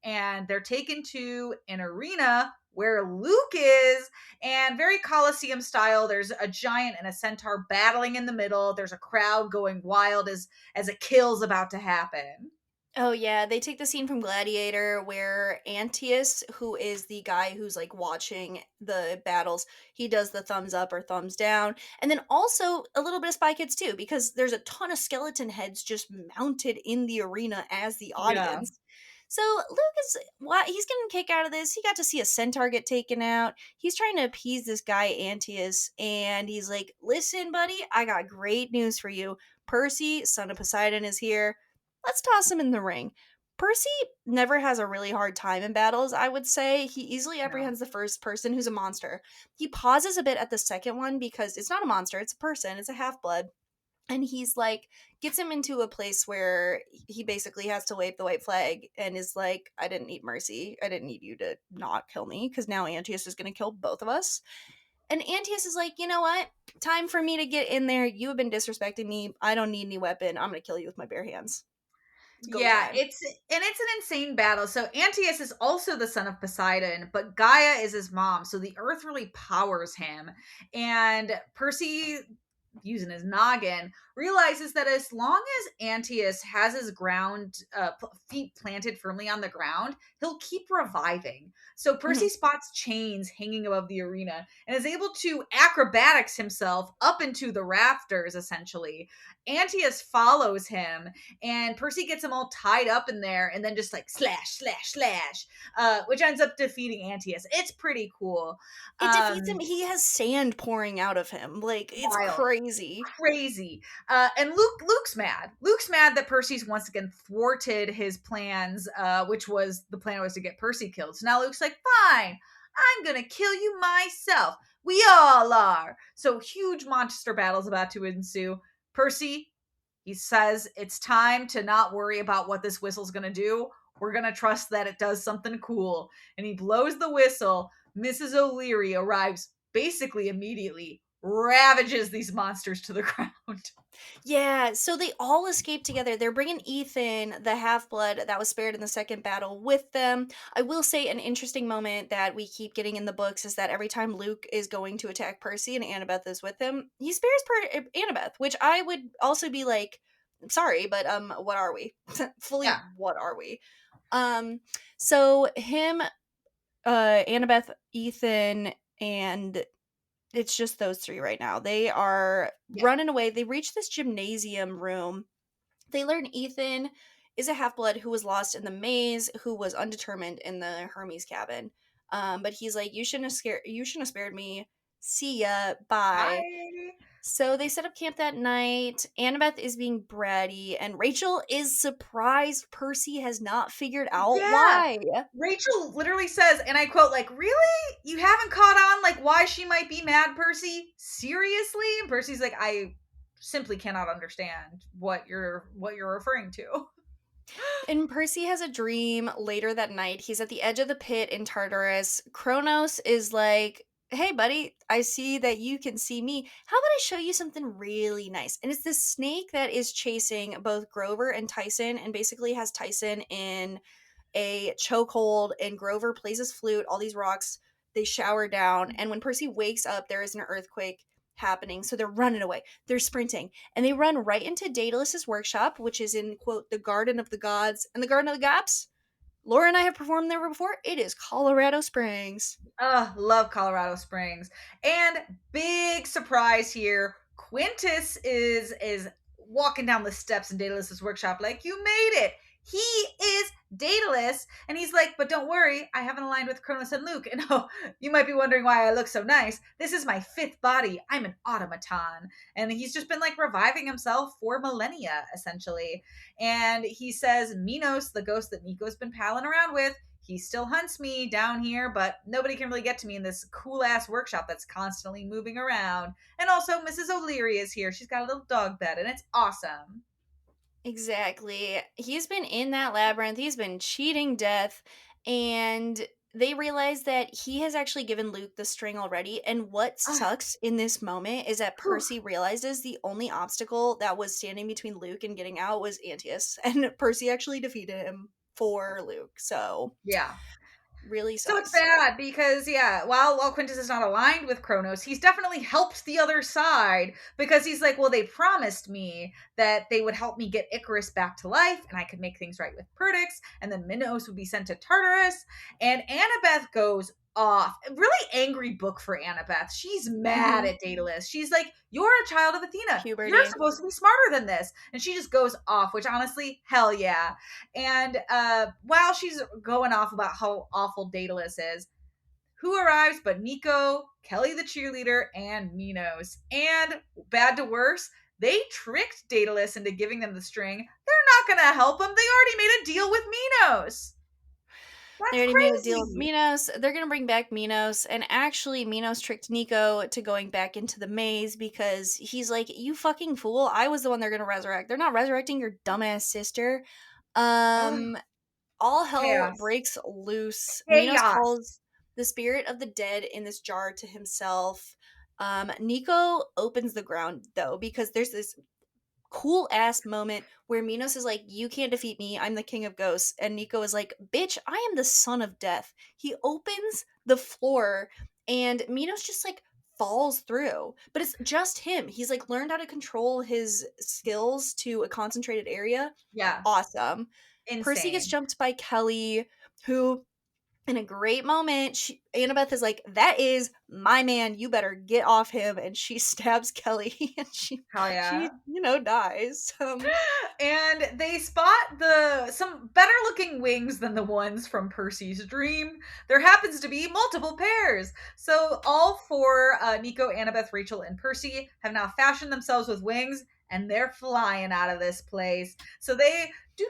And they're taken to an arena where Luke is, and very Colosseum style. There's a giant and a centaur battling in the middle. There's a crowd going wild as a kill's about to happen. Oh yeah, they take the scene from Gladiator where Antius, who is the guy who's like watching the battles, he does the thumbs up or thumbs down. And then also a little bit of Spy Kids too, because there's a ton of skeleton heads just mounted in the arena as the audience. Yeah. So Luke he's getting a kick out of this. He got to see a centaur get taken out. He's trying to appease this guy Antius, and he's like, listen, buddy, I got great news for you. Percy, son of Poseidon, is here. Let's toss him in the ring. Percy never has a really hard time in battles, I would say. He easily No. apprehends the first person who's a monster. He pauses a bit at the second one because it's not a monster, it's a person, it's a half-blood. And he's like, gets him into a place where he basically has to wave the white flag and is like, I didn't need mercy. I didn't need you to not kill me because now Antius is going to kill both of us. And Antius is like, you know what? Time for me to get in there. You have been disrespecting me. I don't need any weapon. I'm going to kill you with my bare hands. It's go Yeah, time. it's an insane battle. So Antaeus is also the son of Poseidon, but Gaia is his mom, so the earth really powers him. And Percy, using his noggin, realizes that as long as Antaeus has his feet planted firmly on the ground, he'll keep reviving. So Mhm. Percy spots chains hanging above the arena and is able to acrobatics himself up into the rafters, essentially. Antaeus follows him, and Percy gets them all tied up in there and then just like slash, slash, slash, which ends up defeating Antaeus. It's pretty cool. It defeats him. Um, He has sand pouring out of him. Like, it's Wild. crazy. Crazy. And Luke's mad. Luke's mad that Percy's once again thwarted his plans, which was the plan was to get Percy killed. So now Luke's like, fine, I'm gonna kill you myself. We all are. So huge monster battles about to ensue. Percy, he says it's time to not worry about what this whistle's gonna do. We're gonna trust that it does something cool. And he blows the whistle. Mrs. O'Leary arrives basically immediately, ravages these monsters to the ground. Yeah, so they all escape together. They're bringing Ethan, the half blood that was spared in the second battle, with them. I will say an interesting moment that we keep getting in the books is that every time Luke is going to attack Percy and Annabeth is with him, he spares Annabeth, which I would also be like, sorry, but what are we? Fully, Yeah. what are we? Um, so him, Annabeth, Ethan, and it's just those three right now. They are Yeah. running away. They reach this gymnasium room. They learn Ethan is a half blood who was lost in the maze, who was undetermined in the Hermes cabin. But he's like, you shouldn't have spared me. See ya. Bye. Bye. So they set up camp that night. Annabeth is being bratty, and Rachel is surprised Percy has not figured out Yeah. why. Rachel literally says, and I quote, like, really? You haven't caught on, like, why she might be mad, Percy? Seriously? And Percy's like, I simply cannot understand what you're referring to. And Percy has a dream later that night. He's at the edge of the pit in Tartarus. Kronos is like, hey, buddy, I see that you can see me. How about I show you something really nice? And it's this snake that is chasing both Grover and Tyson and basically has Tyson in a chokehold. And Grover plays his flute, all these rocks, they shower down. And when Percy wakes up, there is an earthquake happening. So they're running away. They're sprinting. And they run right into Daedalus's workshop, which is in, quote, the Garden of the Gods. And the Garden of the Gods, Laura and I have performed there before. It is Colorado Springs. Love Colorado Springs. And big surprise here, Quintus is walking down the steps in Daedalus's workshop like, you made it. He is Daedalus. And he's like, but don't worry, I haven't aligned with Kronos and Luke. And oh, you might be wondering why I look so nice. This is my fifth body. I'm an automaton. And he's just been like reviving himself for millennia, essentially. And he says, Minos, the ghost that Nico's been palling around with, he still hunts me down here, but nobody can really get to me in this cool ass workshop that's constantly moving around. And also, Mrs. O'Leary is here. She's got a little dog bed, and it's awesome. Exactly. He's been in that labyrinth. He's been cheating death. And they realize that he has actually given Luke the string already. And what Ah, sucks in this moment is that whew. Percy realizes the only obstacle that was standing between Luke and getting out was Antius. And Percy actually defeated him for Luke. So Yeah. really So it's sucks. bad because yeah, while Quintus is not aligned with Kronos, he's definitely helped the other side because he's like, well, they promised me that they would help me get Icarus back to life and I could make things right with Perdix, and then Minos would be sent to Tartarus, and Annabeth goes off. A really angry book for Annabeth. She's mad Hmm. at Daedalus. She's like, you're a child of Athena. You're Puberty. supposed to be smarter than this. And she just goes off, which honestly, hell yeah. And while she's going off about how awful Daedalus is, who arrives but Nico, Kelly the cheerleader, and Minos? And bad to worse, they tricked Daedalus into giving them the string. They're not gonna help him. They already made a deal with Minos. They That's already made a deal with crazy. Minos. They're gonna bring back Minos, and actually, Minos tricked Nico to going back into the maze because he's like, "You fucking fool! I was the one they're gonna resurrect. They're not resurrecting your dumbass sister." Ugh, Um, all hell chaos. breaks loose. Minos Chaos. calls the spirit of the dead in this jar to himself. Nico opens the ground though because there's this cool ass moment where Minos is like, "You can't defeat me. I'm the king of ghosts." And Nico is like, "Bitch, I am the son of death." He opens the floor and Minos just like falls through. But it's just him. He's like learned how to control his skills to a concentrated area. Yeah. Awesome. Percy gets Insane. jumped by Kelly, who in a great moment, Annabeth is like, "That is my man. You better get off him." And she stabs Kelly, and Hell yeah. dies. And they spot the some better looking wings than the ones from Percy's dream. There happens to be multiple pairs. So all four, Nico, Annabeth, Rachel, and Percy, have now fashioned themselves with wings, and they're flying out of this place. So they do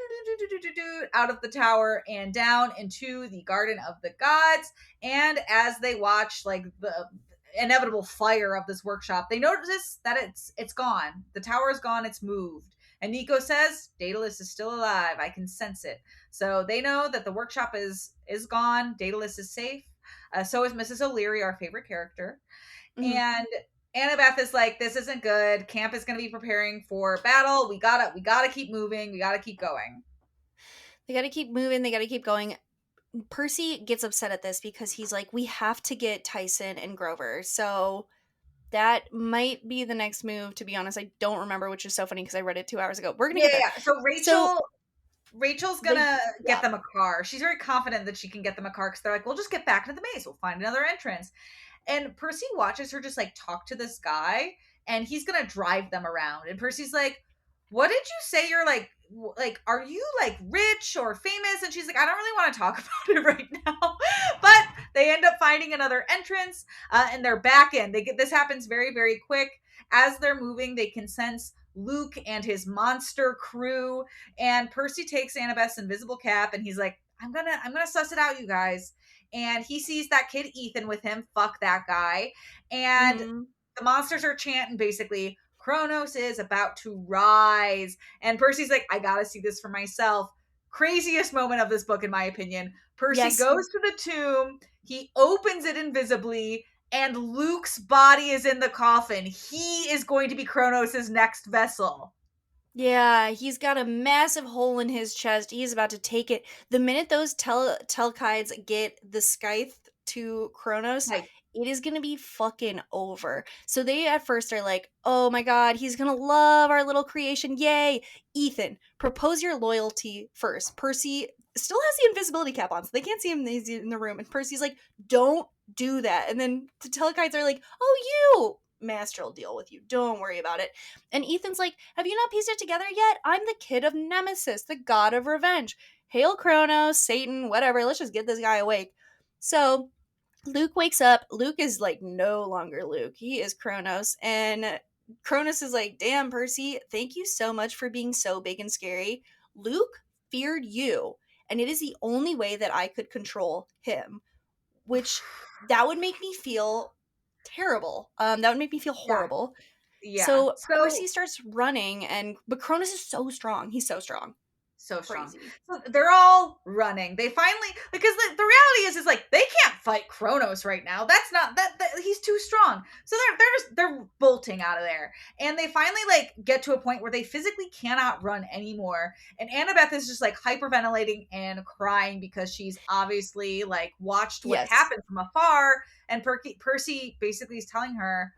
out of the tower and down into the Garden of the Gods. And as they watch like the inevitable fire of this workshop, they notice that it's gone. The tower is gone. It's moved. And Nico says, Daedalus is still alive. I can sense it. So they know that the workshop is gone. Daedalus is safe. So is Mrs. O'Leary, our favorite character. Mhm. And Annabeth is like, this isn't good. Camp is going to be preparing for battle. We gotta keep moving. We gotta keep going. They got to keep moving. They got to keep going. Percy gets upset at this because he's like, "We have to get Tyson and Grover." So that might be the next move. To be honest, I don't remember, which is so funny because I read it 2 hours ago. We're gonna Yeah, get there. yeah. So So Rachel's they, gonna get yeah, them a car. She's very confident that she can get them a car because they're like, we'll just get back into the maze. We'll find another entrance. And Percy watches her just like talk to this guy, and he's gonna drive them around. And Percy's like, "What did you say? You're like, are you like rich or famous?" And she's like, "I don't really want to talk about it right now." But they end up finding another entrance, and they're back in. They get this happens very very quick. As they're moving, they can sense Luke and his monster crew. And Percy takes Annabeth's invisible cap, and he's like, I'm gonna suss it out, you guys." And he sees that kid Ethan with him. Fuck that guy. And mhm. the monsters are chanting basically, Kronos is about to rise. And Percy's like, I gotta see this for myself. Craziest moment of this book, in my opinion. Percy Yes, goes to the tomb, he opens it invisibly, and Luke's body is in the coffin. He is going to be Kronos' next vessel. yeah, he's got a massive hole in his chest. He's about to take it. The minute those Telkides get the scythe to Kronos, Like, it is gonna be fucking over. So they at first are like, "Oh my god, he's gonna love our little creation! Yay!" Ethan, propose your loyalty first. Percy still has the invisibility cap on, so they can't see him. He's in the room, and Percy's like, "Don't do that." And then the Telkides are like, "Oh, you." Master will deal with you. Don't worry about it. And Ethan's like, "Have you not pieced it together yet? I'm the kid of Nemesis, the god of revenge. Hail Kronos, Satan, whatever. Let's just get this guy awake." So Luke wakes up. Luke is like no longer Luke. He is Kronos. And Kronos is like, "Damn, Percy, thank you so much for being so big and scary. Luke feared you. And it is the only way that I could control him." Which that would make me feel terrible. That would make me feel yeah, horrible. yeah. So So Percy starts running, and but Cronus is so strong. He's so strong. so strong. Crazy. So they're all running. They finally, because the reality is like they can't fight Kronos right now. That's not that he's too strong. So they're bolting out of there, and they finally like get to a point where they physically cannot run anymore. And Annabeth is just like hyperventilating and crying because she's obviously like watched what Yes. happened from afar. And Percy basically is telling her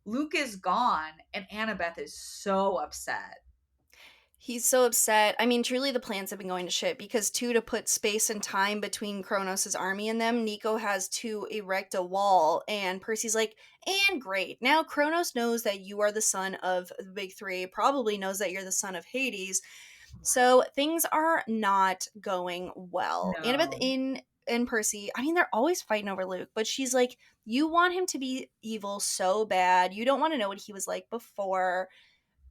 Luke is gone, and Annabeth is so upset. He's so upset. I mean, truly the plans have been going to shit because to put space and time between Kronos' army and them, Nico has to erect a wall, and Percy's like, "And great. Now Kronos knows that you are the son of the big three, probably knows that you're the son of Hades. So things are not going well." Annabeth No. in and Percy, I mean, they're always fighting over Luke, but she's like, "You want him to be evil so bad. You don't want to know what he was like before."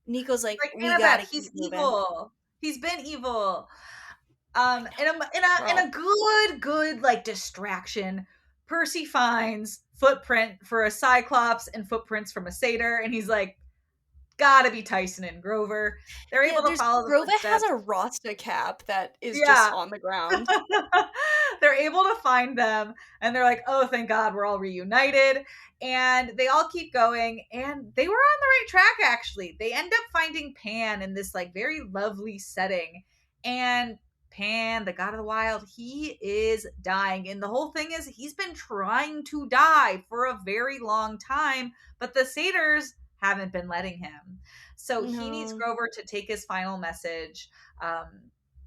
Nico's like, Like, "We Annabeth, gotta he's keep moving." evil. He's been evil. In Girl. a good like distraction, Percy finds footprint for a Cyclops and footprints from a satyr, and he's like, gotta be Tyson and Grover. They're Yeah, able to there's follow the Rova has footsteps. a Rasta cap that is just Yeah. on the ground. They're able to find them, and they're like, oh, thank God we're all reunited. And they all keep going, and they were on the right track, actually. They end up finding Pan in this like very lovely setting. And Pan, the god of the wild, he is dying. And the whole thing is he's been trying to die for a very long time, but the satyrs haven't been letting him. So he needs No. Grover to take his final message.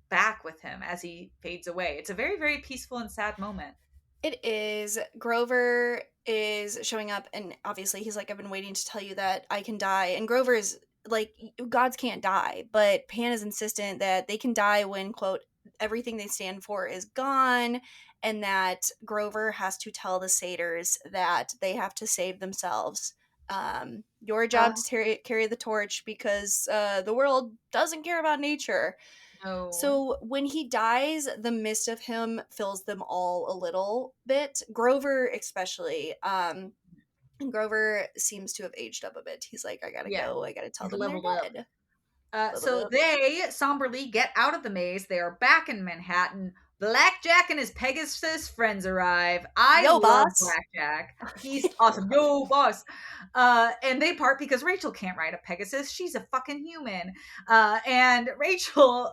Back with him as he fades away. It's a very, very peaceful and sad moment. It is. Grover is showing up, and obviously he's like, I've been waiting to tell you that I can die. And Grover is like, gods can't die, but Pan is insistent that they can die when, quote, everything they stand for is gone, and that Grover has to tell the satyrs that they have to save themselves. Your job Uh, to carry the torch because the world doesn't care about nature. no. So when he dies, the mist of him fills them all a little bit. Grover especially. And Grover seems to have aged up a bit. He's like, I gotta Yeah. go. I gotta tell He's them they're leveled up. dead. Leveled So up. they somberly get out of the maze. They are back in Manhattan. Blackjack and his Pegasus friends arrive. I Yo, love boss. Blackjack. He's awesome. Yo, boss. And they part because Rachel can't ride a Pegasus. She's a fucking human. And Rachel's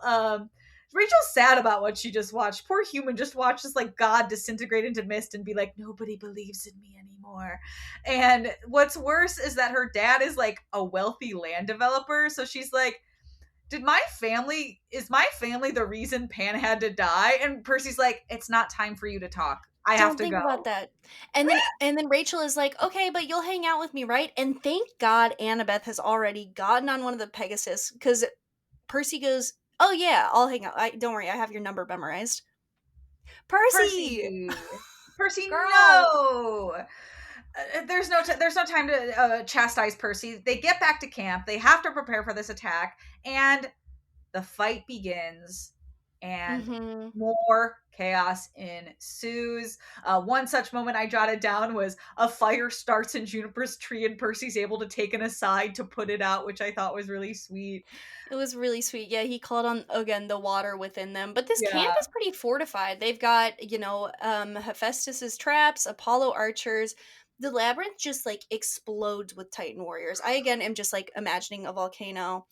sad about what she just watched. Poor human just watched this like God disintegrate into mist and be like, nobody believes in me anymore. And what's worse is that her dad is like a wealthy land developer. So she's like, is my family the reason Pan had to die? And Percy's like, it's not time for you to talk. I have Don't to think go. about that. And then Rachel is like, okay, but you'll hang out with me, right? And thank God Annabeth has already gotten on one of the Pegasus because Percy goes, oh yeah, I'll hang out. Don't worry, I have your number memorized. Percy, Percy. Percy, girl. no. There's no time to chastise Percy. They get back to camp. They have to prepare for this attack, and the fight begins, and Mm-hmm. more chaos ensues. One such moment I jotted down was a fire starts in Juniper's tree, and Percy's able to take an aside to put it out, which I thought was really sweet. It was really sweet. Yeah, he called on again the water within them. But this camp Yeah. is pretty fortified. They've got, Hephaestus's traps, Apollo archers. The labyrinth just like explodes with Titan warriors. I again am just like imagining a volcano.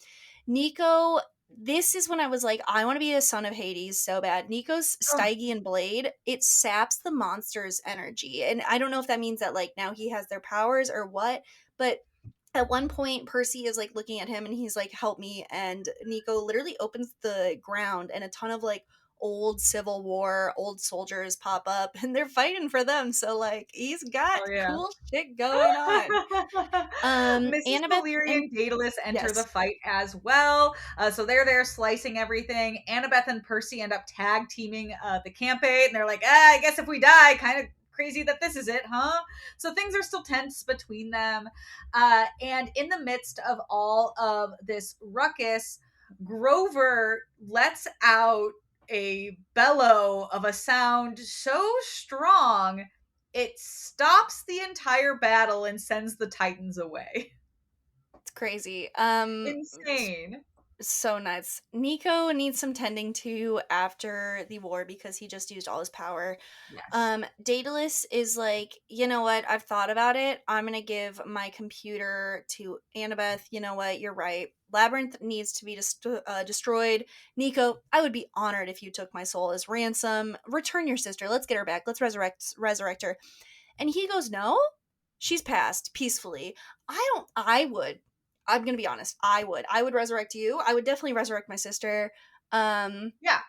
Nico, this is when I was like, I want to be a son of Hades so bad. Nico's Oh, Stygian blade, it saps the monster's energy. And I don't know if that means that like now he has their powers or what, but at one point Percy is like looking at him and he's like, help me, and Nico literally opens the ground and a ton of like old Civil War old soldiers pop up and they're fighting for them, so like he's got oh yeah. cool shit going on. Mrs. Annabeth O'Leary and and Daedalus enter the yes, fight as well. So they're there slicing everything. Annabeth and Percy end up tag teaming the campade, and they're like, I guess if we die, kind of crazy that this is it, huh? So things are still tense between them. And in the midst of all of this ruckus, Grover lets out a bellow of a sound so strong it stops the entire battle and sends the Titans away. it's crazy. Insane. So nuts. Nico needs some tending to after the war because he just used all his power. Yes. Daedalus is like, you know what? I've thought about it. I'm gonna give my computer to Annabeth. You know what? You're right. Labyrinth needs to be destroyed. Nico, I would be honored if you took my soul as ransom. Return your sister. Let's get her back. Let's resurrect her. And he goes, no, she's passed peacefully. I don't. I would. I'm gonna be honest. I would resurrect you. I would definitely resurrect my sister. Um, Yeah.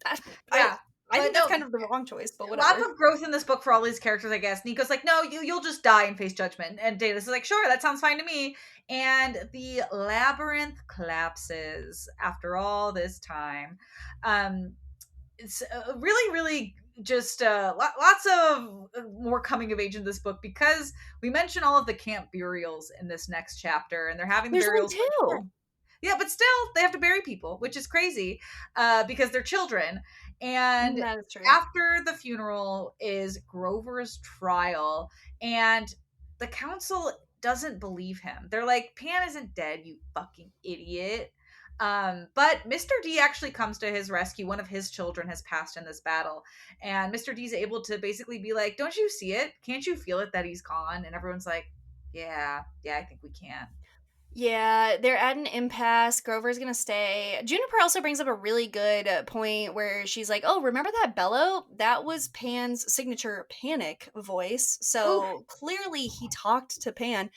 I, I, Yeah. I But think that's no, kind of the wrong choice, but lots whatever. of growth in this book for all these characters, I guess. Nico's like, no, you'll just die and face judgment. And Daedalus is like, sure, that sounds fine to me. And the labyrinth collapses after all this time. Um, it's really, really just lots of more coming of age in this book because we mention all of the camp burials in this next chapter, and they're having the There's only burials. two. Yeah, but still, they have to bury people, which is crazy because they're children. And That is true. after the funeral is Grover's trial, and the council doesn't believe him. They're like, Pan isn't dead, you fucking idiot. But Mr. D actually comes to his rescue. One of his children has passed in this battle, and Mr. D is able to basically be like, "Don't you see it? Can't you feel it that he's gone?" And everyone's like, "Yeah, yeah, I think we can." Yeah, they're at an impasse. Grover's gonna stay. Juniper also brings up a really good point where she's like, "Oh, remember that bellow? That was Pan's signature panic voice. Oof. So clearly he talked to Pan."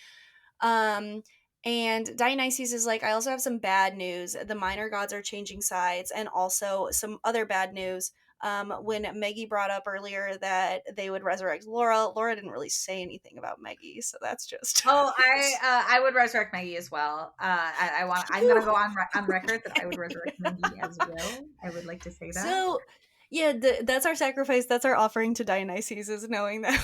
Um, and Dionysus is like, "I also have some bad news. The minor gods are changing sides, and also some other bad news." When Meggie brought up earlier that they would resurrect Laura, Laura didn't really say anything about Meggie, so that's just Oh, I would resurrect Maggie as well. I want. I'm gonna Phew. go on record that I would resurrect Maggie as well. I would like to say that. So, yeah, that's our sacrifice. That's our offering to Dionysus, is knowing that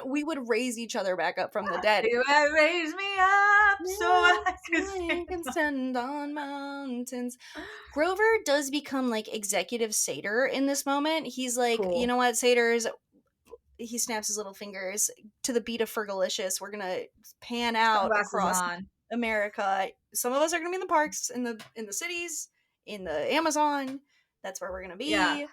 we would raise each other back up from the dead. You have raised me up so Yeah, I so can I stand can on. stand on mountains. Grover does become like executive satyr in this moment. He's like, you Cool. know what, satyrs. He snaps his little fingers to the beat of Fergalicious. We're gonna pan out Sunglasses across on. America. Some of us are gonna be in the parks, in the cities, in the Amazon. That's where we're gonna Yeah. be.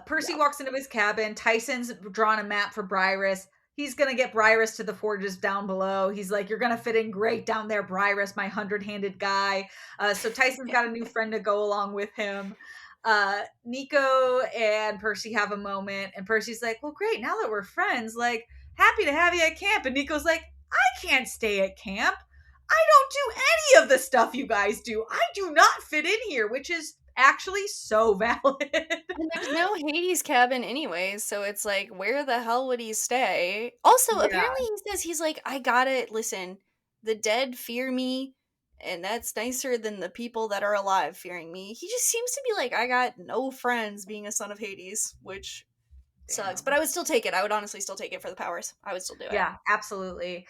Percy Yeah. walks into his cabin. Tyson's drawn a map for Briarus. He's gonna get Briarus to the forges down below. He's like, "You're gonna fit in great down there, Briarus, my 100-handed guy." So Tyson's got a new friend to go along with him. Nico and Percy have a moment, and Percy's like, "Well, great. Now that we're friends, like, happy to have you at camp." And Nico's like, "I can't stay at camp. I don't do any of the stuff you guys do. I do not fit in here," which is actually so valid. And there's no Hades cabin anyways, so it's like, where the hell would he stay? Also, Yeah. apparently he says he's like, I got it. Listen, the dead fear me, and that's nicer than the people that are alive fearing me. He just seems to be like, I got no friends being a son of Hades, which sucks. But Damn. I would still take it. I would honestly still take it for the powers. I would still do it. Yeah, absolutely.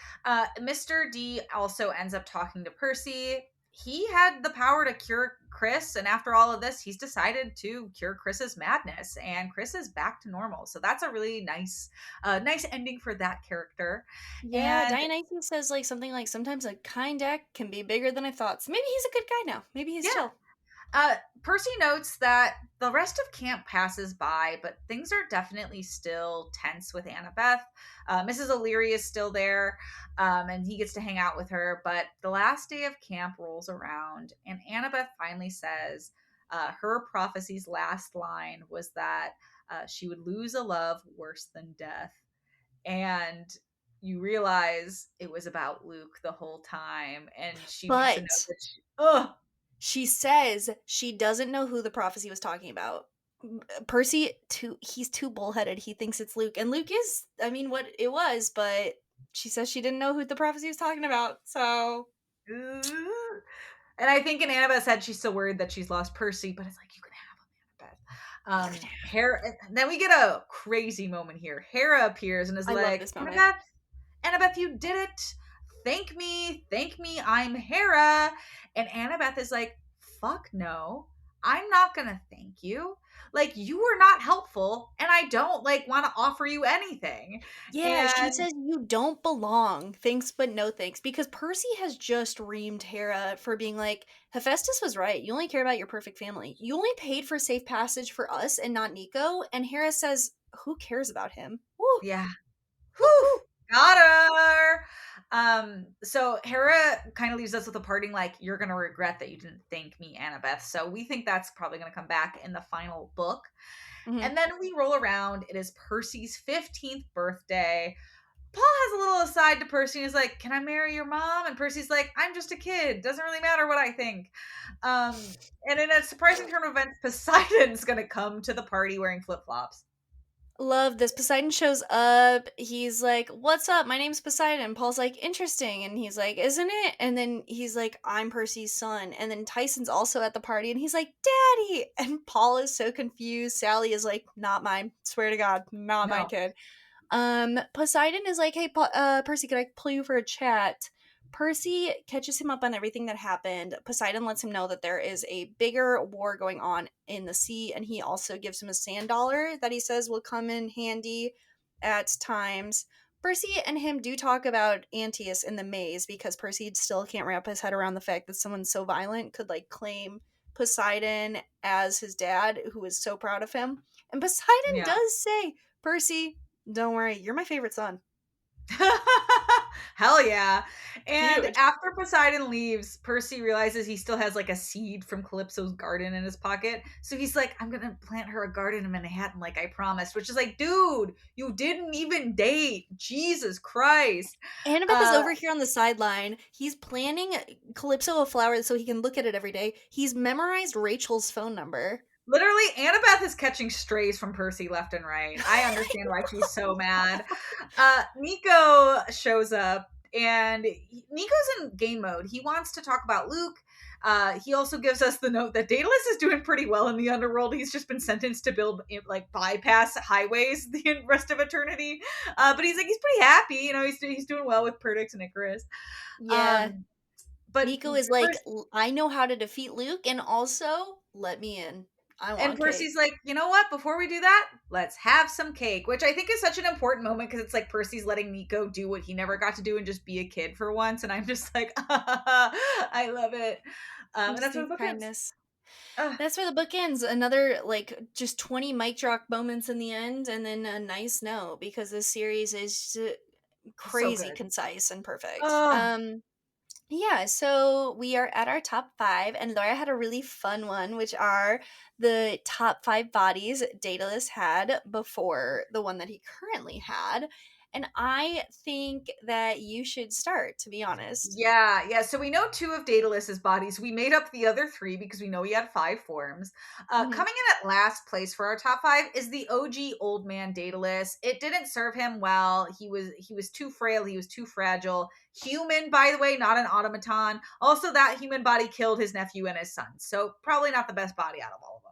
Mr. D also ends up talking to Percy. He had the power to cure Chris, and after all of this, he's decided to cure Chris's madness, and Chris is back to normal. So that's a really nice ending for that character. Yeah, And Dionysus says like something like sometimes a kind act can be bigger than I thought. So maybe he's a good guy now. Maybe he's yeah, chill. Percy notes that the rest of camp passes by, but things are definitely still tense with Annabeth. Mrs. O'Leary is still there, and he gets to hang out with her. But the last day of camp rolls around, and Annabeth finally says her prophecy's last line was that she would lose a love worse than death. And you realize it was about Luke the whole time, and she makes a note But that ugh, she says she doesn't know who the prophecy was talking about. Percy, he's too bullheaded. He thinks it's Luke, and Luke is, I mean, what it was, but she says she didn't know who the prophecy was talking about. So ugh. And I think in Annabeth's head, she's still worried that she's lost Percy, but it's like, you can have him, Annabeth. Hera, then we get a crazy moment here. Hera appears and is I love like, this moment. Annabeth, you did it. Thank me, I'm Hera. And Annabeth is like, fuck no, I'm not gonna thank you. Like, you were not helpful, and I don't like want to offer you anything. Yeah, she And says you don't belong. Thanks, but no thanks. Because Percy has just reamed Hera for being like, Hephaestus was right. You only care about your perfect family. You only paid for safe passage for us and not Nico. And Hera says, who cares about him? Woo, yeah, woo, whew, woo. got her. So Hera kind of leaves us with a parting like, you're gonna regret that you didn't thank me, Annabeth. So we think that's probably gonna come back in the final book. Mhm. And then we roll around. It is Percy's 15th birthday. Paul has a little aside to Percy. He's like, "Can I marry your mom?" And Percy's like, "I'm just a kid. Doesn't really matter what I think." And in a surprising turn of events, Poseidon's gonna come to the party wearing flip flops. Love this. Poseidon shows up. He's like, what's up? My name's Poseidon. Paul's like, interesting. And he's like, isn't it? And then he's like, I'm Percy's son. And then Tyson's also at the party and he's like, Daddy. And Paul is so confused. Sally is like, not mine. Swear to God, not my No, kid. Poseidon is like, hey, Percy, could I pull you for a chat? Percy catches him up on everything that happened. Poseidon lets him know that there is a bigger war going on in the sea, and he also gives him a sand dollar that he says will come in handy at times. Percy and him do talk about Antaeus in the maze because Percy still can't wrap his head around the fact that someone so violent could like claim Poseidon as his dad, who is so proud of him. And Poseidon Yeah. does say, Percy, don't worry, you're my favorite son. Hell yeah. And Huge. after Poseidon leaves, Percy realizes he still has like a seed from Calypso's garden in his pocket. So he's like, I'm going to plant her a garden in Manhattan like I promised, which is like, dude, you didn't even date. Jesus Christ. Annabeth is Uh, over here on the sideline. He's planning Calypso a flower so he can look at it every day. He's memorized Rachel's phone number. Literally, Annabeth is catching strays from Percy left and right. I understand why she's so mad. Nico shows up, and Nico's in game mode. He wants to talk about Luke. He also gives us the note that Daedalus is doing pretty well in the underworld. He's just been sentenced to build like bypass highways the rest of eternity. But he's pretty happy. You know, he's doing well with Perdix and Icarus. Yeah. Um, but Nico is like, I know how to defeat Luke, and also let me in. I And want cake. Percy's like, you know what? Before we do that, let's have some cake, which I think is such an important moment because it's like Percy's letting Nico do what he never got to do and just be a kid for once. And I'm just like, I love it. And that's where the Instinct book ends. kindness. That's where the book ends. Another like just 20 mic drop moments in the end, and then a nice note because this series is So crazy good. concise and perfect. Oh, Yeah, so we are at our top five, and Laura had a really fun one, which are the top five bodies Daedalus had before the one that he currently had. And I think that you should start, to be honest. yeah. So we know two of Daedalus's bodies. We made up the other three because we know he had five forms. Hmm. Coming in at last place for our top five is the OG old man Daedalus. It didn't serve him well. He was too frail. He was too fragile. Human, by the way, not an automaton. Also, that human body killed his nephew and his son. So probably not the best body out of all of them.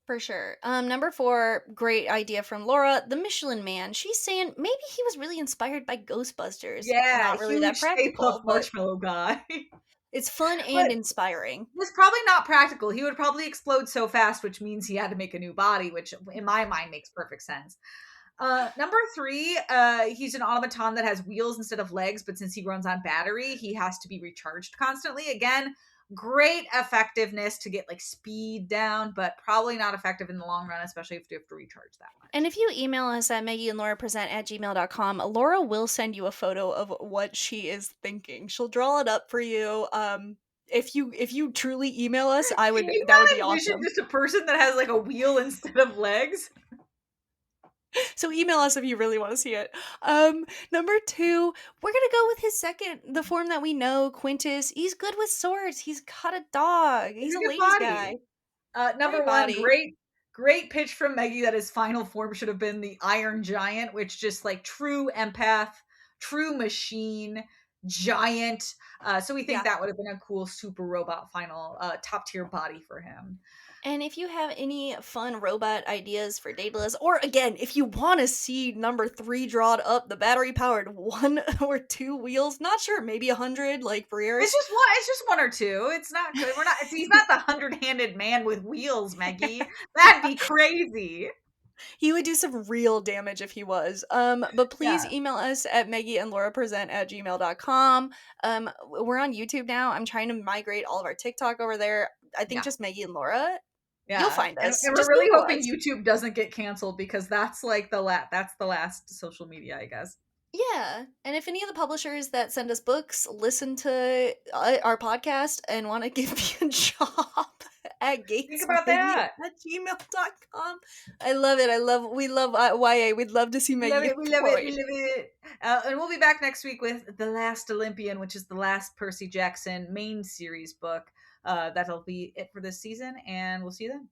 For sure. Number four, great idea from Laura, the Michelin Man. She's saying maybe he was really inspired by Ghostbusters. Yeah, Not really huge that Stay Puft practical, but Marshmallow guy. it's fun But and inspiring. was probably not practical. He would probably explode so fast, which means he had to make a new body, which in my mind makes perfect sense. Number three, he's an automaton that has wheels instead of legs, but since he runs on battery, he has to be recharged constantly. Again, great effectiveness to get like speed down, but probably not effective in the long run, especially if you have to recharge that And much. if you email us at MeggieandLauraPresent@gmail.com, Laura will send you a photo of what she is thinking. She'll draw it up for you. If you truly email us, Can you that would be not envision awesome. just a person that has like a wheel instead of legs? So email us if you really want to see it. Number two, we're gonna go with his second, the form that we know, Quintus. He's good with swords. He's got a dog. He's He's a a good ladies' body. guy. Number Great one, body. great pitch from Meggie that his final form should have been the Iron Giant, which just like true empath, true machine, giant. So we think Yeah. that would have been a cool super robot final top tier body for him. And if you have any fun robot ideas for Daedalus, or again, if you want to see number three drawn up, the battery powered one or two wheels, not sure, maybe 100 like It's Briers. just one. It's just one or two. It's not good. We're not. He's not the 100-handed man with wheels, Meggie. That'd be crazy. He would do some real damage if he was. But please Yeah, email us at MeggieandLauraPresent@gmail.com. We're on YouTube now. I'm trying to migrate all of our TikTok over there. I think yeah. just Meggie and Laura. You'll Yeah, find and us. we're Just really Google hoping us. YouTube doesn't get canceled because that's like that's the last social media, I guess. Yeah, and if any of the publishers that send us books listen to our podcast and want to give me a job at Think about gatesmeggie that. at gmail.com, I love it. We love YA. We'd love to see We love Meggie it. We love it. We employed. love it. And we'll be back next week with The Last Olympian, which is the last Percy Jackson main series book. That'll be it for this season, and we'll see you then.